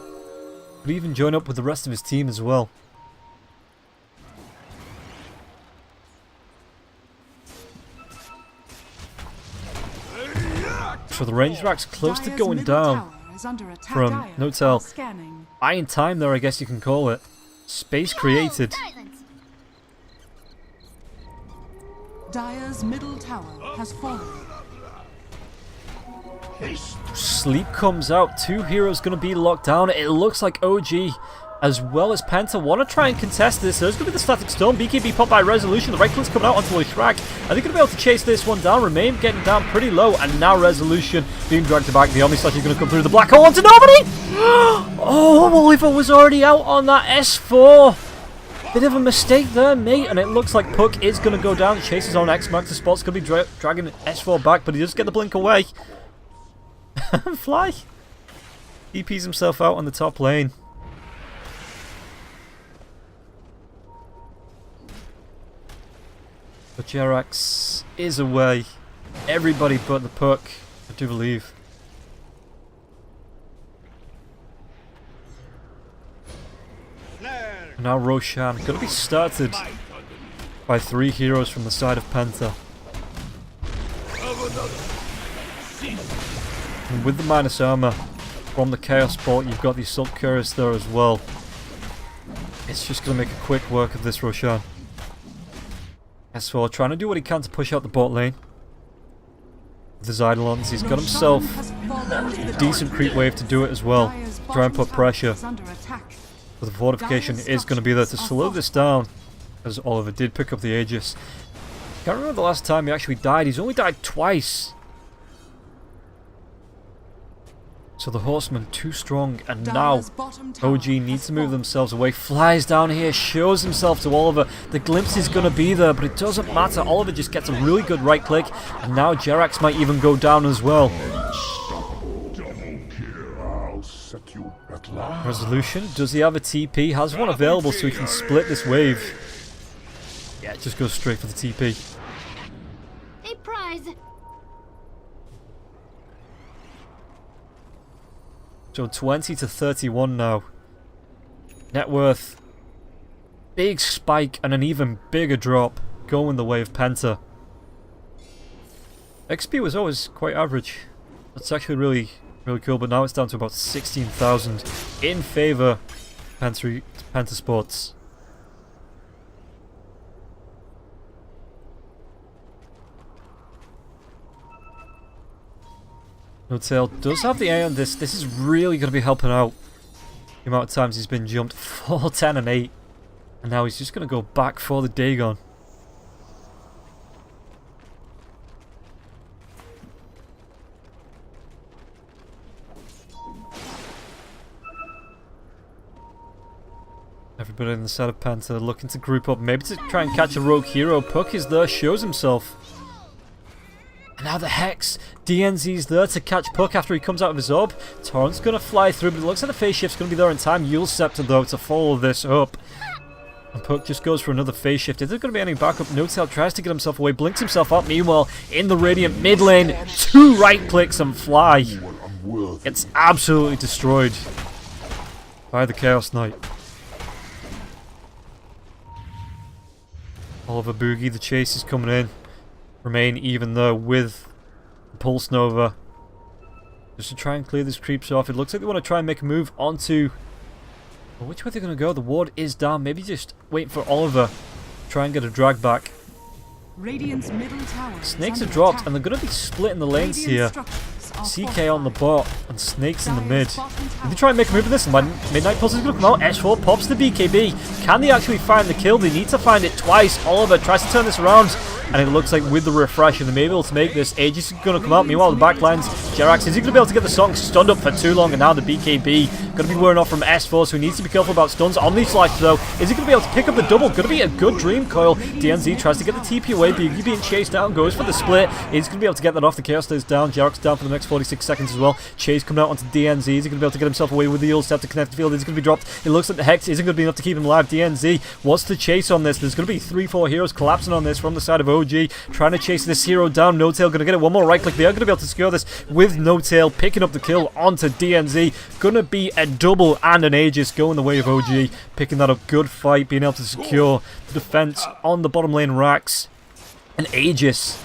Could even join up with the rest of his team as well. So the range rack's close to going down from No-Tail. Buying time there, I guess you can call it. Space created. Dire's middle tower has fallen. Sleep comes out. 2 heroes going to be locked down. It looks like OG as well as Penta want to try and contest this. There's going to be the static storm. BKB popped by Resolution. The right click's coming out onto a Shrag. Are they going to be able to chase this one down? Remain getting down pretty low, and now Resolution being dragged back. The Omni Slash is going to come through the black hole onto nobody! Oh, Oliver was already out on that S4. Bit of a mistake there, mate, and it looks like Puck is going to go down. Chases on X-Max. The spot's going to be dragging S4 back, but he does get the blink away. Fly. DPs himself out on the top lane. But Jerax is away. Everybody but the Puck, I do believe. Now Roshan going to be started by 3 heroes from the side of Penta. And with the minus armor from the Chaos Bolt, you've got the Assault Cuirass there as well. It's just going to make a quick work of this Roshan. S4 trying to do what he can to push out the bot lane. With his Eidolons, he's got himself a decent creep wave to do it as well. Try and put pressure. But the fortification is going to be there to slow this down, as Oliver did pick up the Aegis. Can't remember the last time he actually died. He's only died twice. So the Horsemen too strong, and now OG needs to move themselves away. Flies down here, shows himself to Oliver. The glimpse is going to be there, but it doesn't matter. Oliver just gets a really good right click, and now Jerax might even go down as well. Resolution, does he have a TP? Has one available so he can split this wave. Yeah, it just goes straight for the TP. A prize. So 20 to 31 now. Net worth. Big spike and an even bigger drop going the way of Penta. XP was always quite average. That's actually really cool, but now it's down to about 16,000 in favour of Penta Sports. No-Tail does have the A on this. This is really going to be helping out. The amount of times he's been jumped. 4, 10 and 8. And now he's just going to go back for the Dagon. Everybody on the side of Penta looking to group up. Maybe to try and catch a rogue hero. Puck is there, shows himself. And now the Hex. DNZ's there to catch Puck after he comes out of his orb. Torrent's going to fly through, but it looks like the phase shift's going to be there in time. Yule Scepter, though, to follow this up. And Puck just goes for another phase shift. Is there going to be any backup? No-Tail tries to get himself away, blinks himself up. Meanwhile, in the Radiant mid lane, 2 right clicks and fly. It's absolutely destroyed by the Chaos Knight. Oliver Boogie, the chase is coming in. Remain even though with the Pulse Nova. Just to try and clear these creeps off. It looks like they want to try and make a move onto... Well, which way they're going to go? The ward is down. Maybe just wait for Oliver. Try and get a drag back. Radiant's middle tower. Snakes are dropped and they're going to be splitting the lanes here. CK on the bot and Snakes in the mid. If they try and make a move in this, Midnight Pulse is going to come out. S4 pops the BKB. Can they actually find the kill? They need to find it twice. Oliver tries to turn this around. And it looks like with the refresh, and they may be able to make this. Aegis is going to come out. Meanwhile, the backlines. Jerax, is he going to be able to get the song stunned up for too long? And now the BKB going to be wearing off from S4, so he needs to be careful about stuns. Omni Slash, though, is he going to be able to pick up the double? Going to be a good Dream Coil. DNZ tries to get the TP away. Boogie being chased down, goes for the split. He's going to be able to get that off. The Chaos stays down. Jerax down for the next 46 seconds as well. Chase coming out onto DNZ. Is he going to be able to get himself away with the Yule Scepter to connect the field? Is he going to be dropped? It looks like the Hex isn't going to be enough to keep him alive. DNZ wants to chase on this. There's going to be 3-4 heroes collapsing on this from the side of OG. Trying to chase this hero down. No-Tail going to get it. One more right click. They are going to be able to secure this with No-Tail picking up the kill onto DNZ. Going to be a double and an Aegis going the way of OG. Picking that up. Good fight. Being able to secure the defense on the bottom lane racks. An Aegis.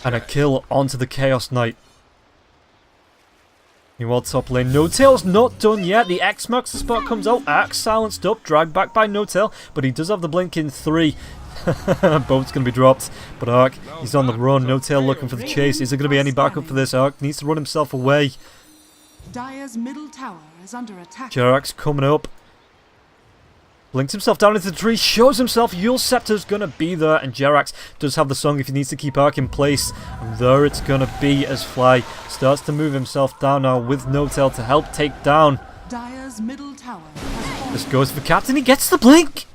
And a kill onto the Chaos Knight. Meanwhile, top lane, No-Tail's not done yet. The X-Max spot comes out. Axe silenced up. Dragged back by No-Tail. But he does have the blink in 3. Boat's going to be dropped, but Ark, he's on the run. No-Tail looking for the chase. Is there going to be any backup for this? Ark needs to run himself away. Dire's middle tower is under attack. Jerax coming up. Blinks himself down into the tree, shows himself. Yule Scepter's gonna be there, and Jerax does have the song if he needs to keep Arc in place. And there it's gonna be as Fly starts to move himself down now with No Tail to help take down. Dire's middle tower has fallen. This goes for Captain, he gets the blink!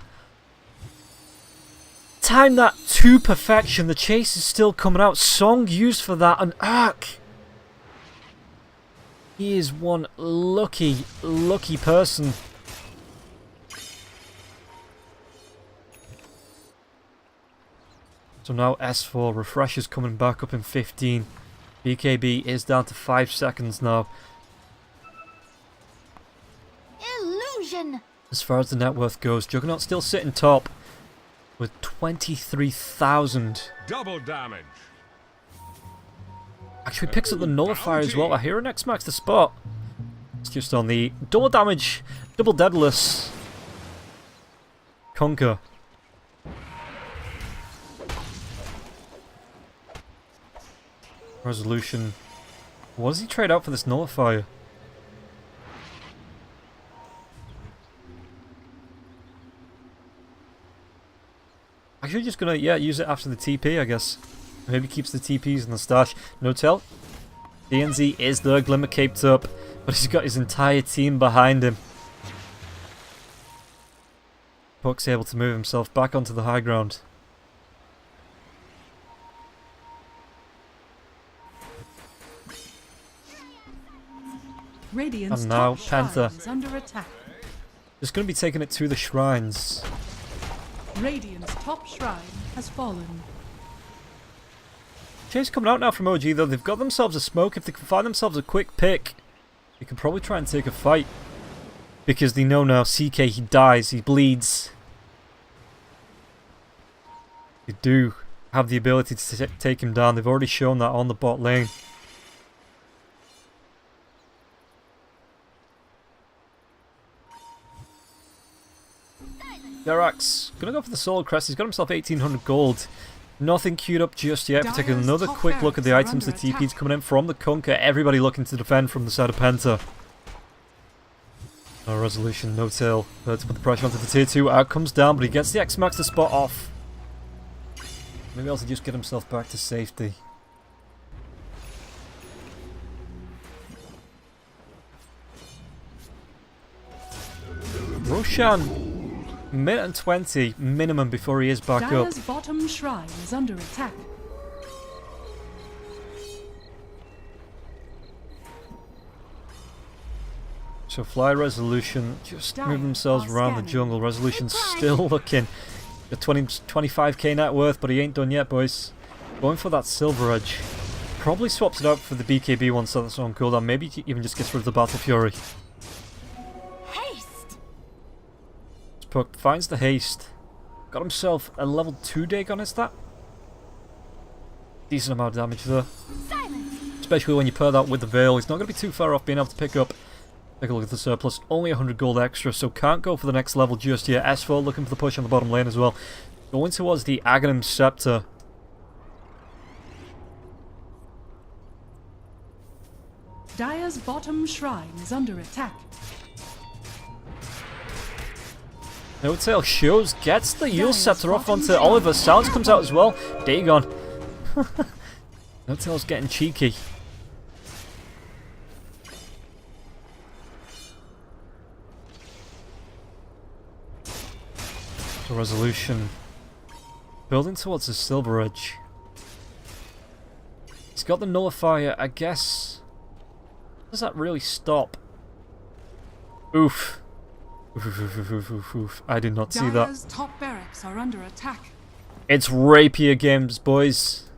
Time that to perfection, the chase is still coming out. Song used for that, and Arc. He is one lucky, lucky person. So now S4, Refresher's coming back up in 15. BKB is down to 5 seconds now. Illusion. As far as the net worth goes, Juggernaut still sitting top with 23,000. Double damage. Actually picks up the Nullifier as well. I hear an X-Max the spot. It's just on the double damage, double deadless Conquer. Resolution. What does he trade out for this Nullifier? Actually just gonna, use it after the TP, I guess. Maybe keeps the TPs in the stash. No Tail. DNZ is there, Glimmer caped up, but he's got his entire team behind him. Puck's able to move himself back onto the high ground. Radiant's And now top shrine Penta. is under attack. Just going to be taking it to the shrines. Radiant's top shrine has fallen. Chase coming out now from OG though. They've got themselves a smoke. If they can find themselves a quick pick, they can probably try and take a fight. Because they know now CK, he dies, he bleeds. They do have the ability to take him down. They've already shown that on the bot lane. Jerax gonna go for the Solar Crest. He's got himself 1800 gold. Nothing queued up just yet. If we take another quick look at the items, the TP's coming in from the Conquer. Everybody looking to defend from the side of Penta. No resolution, no tail. To put the pressure onto the tier 2. Out comes down, but he gets the X-Max to spot off. Maybe also just get himself back to safety. Roshan. Minute and 20 minimum before he is back up. Dire's bottom shrine is under attack. So Fly Resolution just moving themselves around the jungle. Resolution's still looking at 25k net worth, but he ain't done yet, boys. Going for that Silver Edge. Probably swaps it out for the BKB one so that's on cooldown. Maybe he even just gets rid of the Battle Fury. Puck finds the haste. Got himself a level 2 dig on his stat. Decent amount of damage there. Especially when you pair that with the Veil. He's not going to be too far off being able to pick up. Take a look at the surplus. Only 100 gold extra, so can't go for the next level just yet. S4 looking for the push on the bottom lane as well. Going towards the Aghanim Scepter. Dire's bottom shrine is under attack. No Tail shows, gets the Yule Scepter off onto Oliver. Sounds comes out as well. Dagon. No Tail's getting cheeky. The Resolution. Building towards the Silver Edge. He's got the Nullifier, I guess. Does that really stop? Oof. Oof. I did not see that. Dire's top barracks are under attack. It's Rapier games, boys.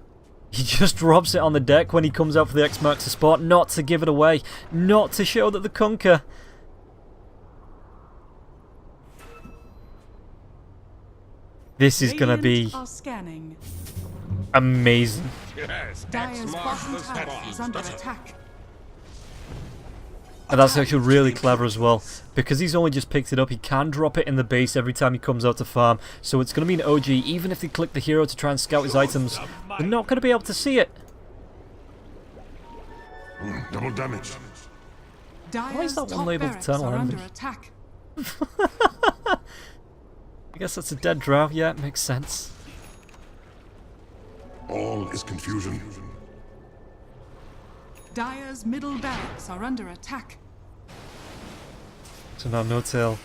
He just drops it on the deck when he comes out for the X-Max spot, not to give it away, not to show that the Conquer. This is gonna be amazing. Yes, Dire's bottom tower is under attack. And that's actually really clever as well. Because he's only just picked it up, he can drop it in the base every time he comes out to farm. So it's going to be an OG, even if they click the hero to try and scout his items, they're not going to be able to see it. Double damage. Why is Dire's that one top labelled barracks Eternal are Envy? under attack. I guess that's a dead drow. Yeah, it makes sense. All is confusion. Dire's middle barracks are under attack. So now No Tail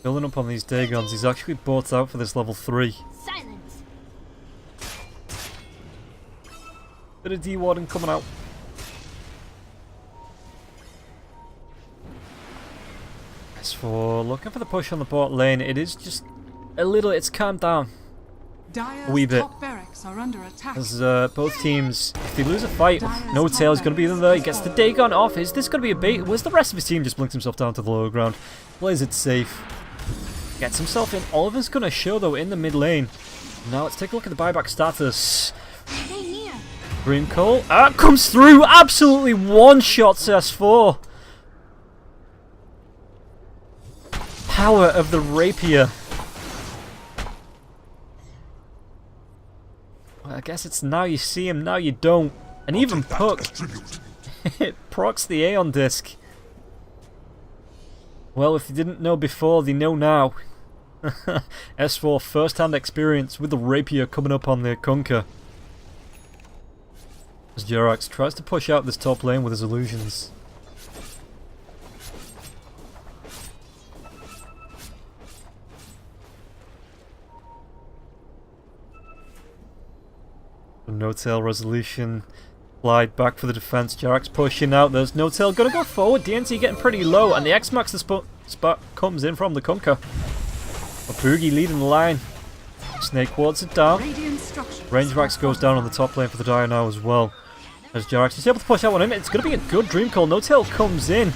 building up on these Dagons. He's actually bought out for this level 3. Silence. Bit of D-Warden coming out. As for looking for the push on the bot lane, it is just a little, it's calmed down Dire's a wee bit. top barracks are under attack. As both teams, if they lose a fight, No Tail's going to be there. He gets the Dagon off. Is this going to be a bait? Where's the rest of his team? Just blinks himself down to the lower ground. Plays it safe. Gets himself in. Oliver's going to show, though, in the mid lane. Now let's take a look at the buyback status. Stay near. Green Coal. Comes through. Absolutely one-shots S4. Power of the rapier. I guess it's now you see him, now you don't. And even Take that Puck, as tribute. it procs the Aeon disc. Well, if you didn't know before, they know now. S4 first-hand experience with the rapier coming up on the Kunkka. As Jerax tries to push out this top lane with his illusions. No Tail resolution. Glide back for the defense. Jerax pushing out. There's No Tail gonna go forward. DNT getting pretty low, and the X-Max spot comes in from the Kunkka. Boogie leading the line. Snake wards it down. Radiant structures Range Wax goes down on the top lane for the Dire now as well. As Jerax is able to push that one in. It's gonna be a good Dream Call. No Tail comes in,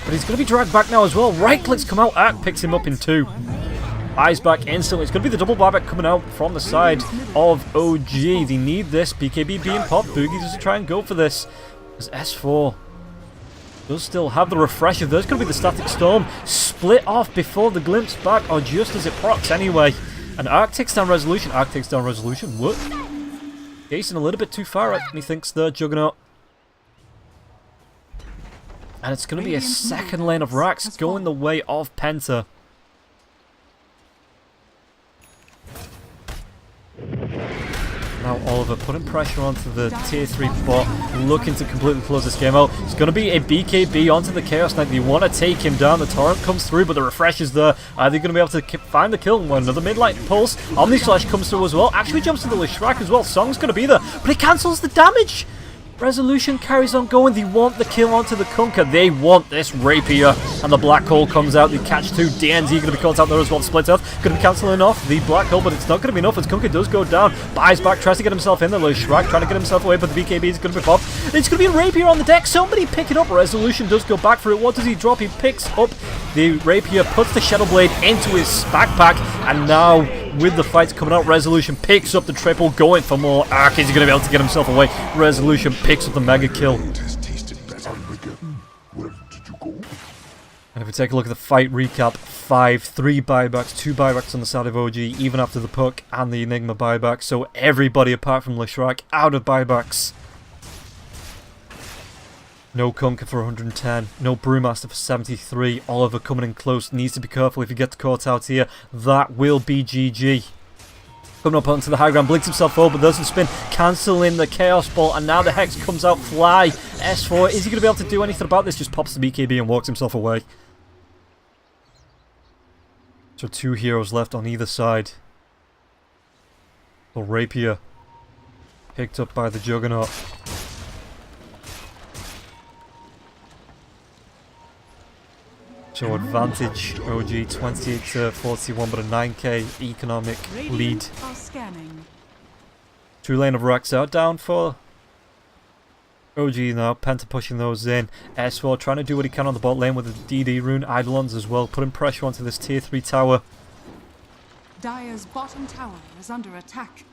but he's gonna be dragged back now as well. Right clicks come out. Arc picks him up in 2. Eyes back instantly. It's going to be the double buyback coming out from the side of OG. They need this. BKB being popped. Boogie does try and go for this. As S4 does still have the refresher. There's going to be the Static Storm. Split off before the glimpse back, or just as it procs anyway. And Arc takes down Resolution. Arc takes down Resolution. What? Jason a little bit too far, he thinks there, Juggernaut. And it's going to be a second lane of racks going the way of Penta. Now Oliver putting pressure onto the tier 3 bot, looking to completely close this game out. It's going to be a BKB onto the Chaos Knight. They want to take him down. The torrent comes through, but the refresh is there. Are they going to be able to find the kill? Another mid-light pulse. Omni Slash comes through as well. Actually jumps into the Shrek as well. Song's going to be there, but it cancels the damage. Resolution carries on going. They want the kill onto the Kunkka. They want this rapier. And the black hole comes out. They catch 2. DNZ going to be caught out there as well. Split Earth going to be cancelling off the black hole, but it's not going to be enough as Kunkka does go down. Buys back, tries to get himself in there. Shrek trying to get himself away, but the BKB is going to be popped. It's going to be a rapier on the deck. Somebody pick it up. Resolution does go back for it. What does he drop? He picks up the rapier, puts the Shadow Blade into his backpack, and now with the fights coming out, Resolution picks up the triple, going for more. Arc is going to be able to get himself away. Resolution picks up the mega kill. It has tasted better. Where did you go? And if we take a look at the fight recap, 3 buybacks, 2 buybacks on the side of OG, even after the Puck and the Enigma buyback. So everybody apart from Leshrac out of buybacks. No Kunkka for 110, no Brewmaster for 73. Oliver coming in close, needs to be careful if he gets caught out here. That will be GG. Coming up onto the high ground, blinks himself over, but doesn't spin, cancelling the Chaos Ball, and now the Hex comes out fly. S4, is he going to be able to do anything about this? Just pops the BKB and walks himself away. So 2 heroes left on either side. The Rapier picked up by the Juggernaut. So advantage OG 28 to 41, but a 9k economic lead. Radiant are scanning. 2 lane of racks out down for OG now. Penta pushing those in. S4 trying to do what he can on the bot lane with the DD rune. Eidolons as well, putting pressure onto this tier 3 tower. Dire's bottom tower is under attack.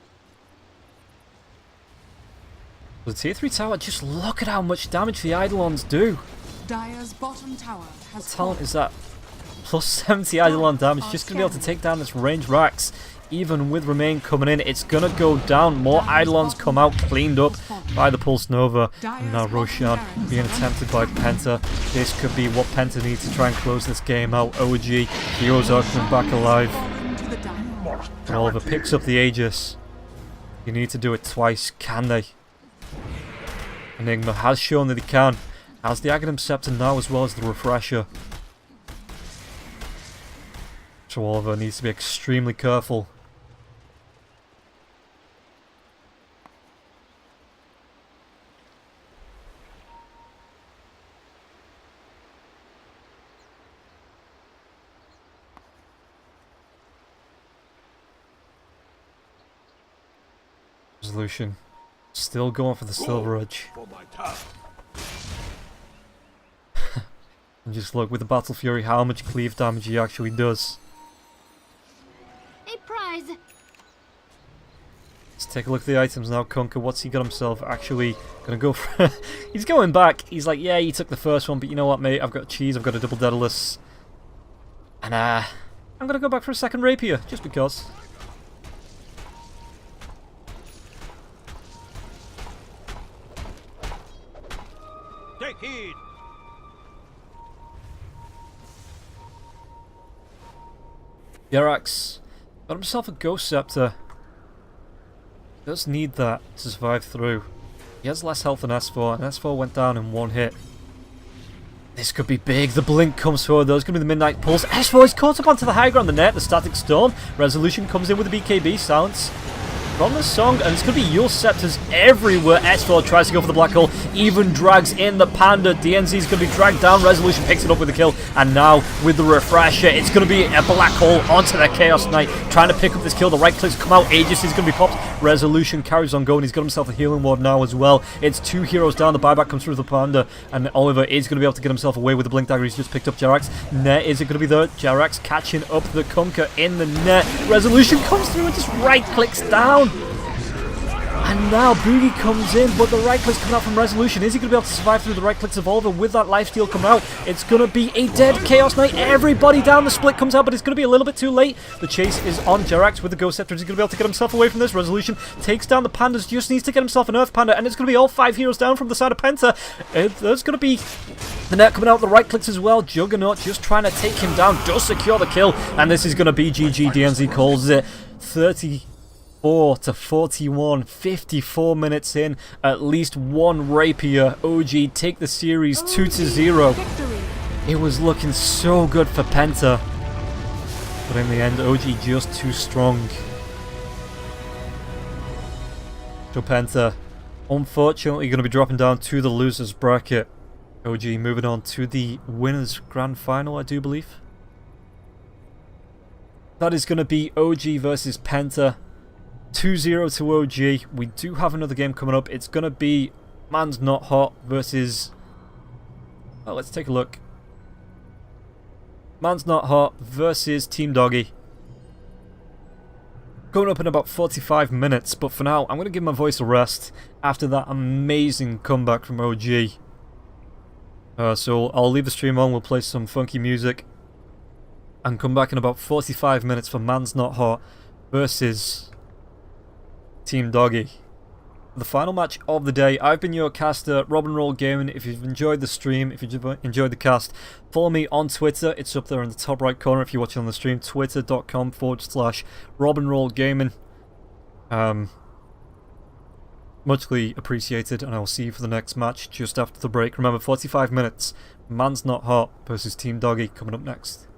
The tier 3 tower, just look at how much damage the Eidolons do. Dire's bottom tower has What talent fallen. is that? Plus 70 Eidolon damage, just going to be able to take down this range Rax. even with Remain coming in, it's gonna go down. More Eidolons come out, cleaned up by the Pulse Nova. And now Roshan being attempted by Penta. This could be what Penta needs to try and close this game out. OG, heroes are coming back alive. And Oliver picks up the Aegis. You need to do it twice, can they? Enigma has shown that he can. Has the Aghanim Scepter now as well as the Refresher. So Oliver needs to be extremely careful. Resolution. Still going for the Silver Edge. And just look with the Battle Fury how much cleave damage he actually does. A prize. Let's take a look at the items now. Kunkka, what's he got himself actually gonna go for? He's going back. He's like, yeah, you took the first one, but you know what, mate? I've got cheese, I've got a double Daedalus. And I'm gonna go back for a second rapier, just because. Take heed. Yarax got himself a Ghost Scepter. Does need that to survive through. He has less health than S4, and S4 went down in one hit. This could be big. The blink comes forward. There's going to be the Midnight Pulse. S4 is caught up onto the high ground. The net, the Static Storm. Resolution comes in with the BKB. Silence from the song, and it's going to be Yule Scepters everywhere. S4 tries to go for the black hole, even drags in the Panda. DNZ is going to be dragged down. Resolution picks it up with the kill, and now with the Refresher, it's going to be a black hole onto the Chaos Knight, trying to pick up this kill. The right clicks come out. Aegis is going to be popped. Resolution carries on going. He's got himself a healing ward now as well. It's two heroes down. The buyback comes through the Panda, and Oliver is going to be able to get himself away with the Blink Dagger. He's just picked up Jarax. Net, is it going to be there? Jarax catching up the Kunkka in the net. Resolution comes through and just right clicks down. And now Boogie comes in, but the right click's coming out from Resolution. Is he going to be able to survive through the right clicks of Oliver with that lifesteal coming out? It's going to be a dead Chaos Knight. Everybody down. The split comes out, but it's going to be a little bit too late. The chase is on Jarax with the Ghost Scepter. Is he going to be able to get himself away from this? Resolution takes down the Pandas, just needs to get himself an Earth Panda, and it's going to be all 5 heroes down from the side of Penta. There's going to be the net coming out, the right clicks as well. Juggernaut just trying to take him down, does secure the kill, and this is going to be GG. DNZ calls it 34 to 41, 54 minutes in, at least one rapier. OG take the series 2-0. It was looking so good for Penta, but in the end, OG just too strong. So Penta, unfortunately, going to be dropping down to the losers bracket. OG moving on to the winners grand final, I do believe. That is going to be OG versus Penta. 2-0 to OG. We do have another game coming up. It's going to be Man's Not Hot versus... Oh, let's take a look. Man's Not Hot versus Team Doggy. Going up in about 45 minutes, but for now, I'm going to give my voice a rest after that amazing comeback from OG. So I'll leave the stream on, we'll play some funky music, and come back in about 45 minutes for Man's Not Hot versus Team Doggy. The final match of the day. I've been your caster, Robin Roll Gaming. If you've enjoyed the stream, if you've enjoyed the cast, follow me on Twitter. It's up there in the top right corner if you're watching on the stream. Twitter.com/Robin Roll Gaming. Muchly appreciated, and I will see you for the next match just after the break. Remember, 45 minutes. Man's Not Hot versus Team Doggy coming up next.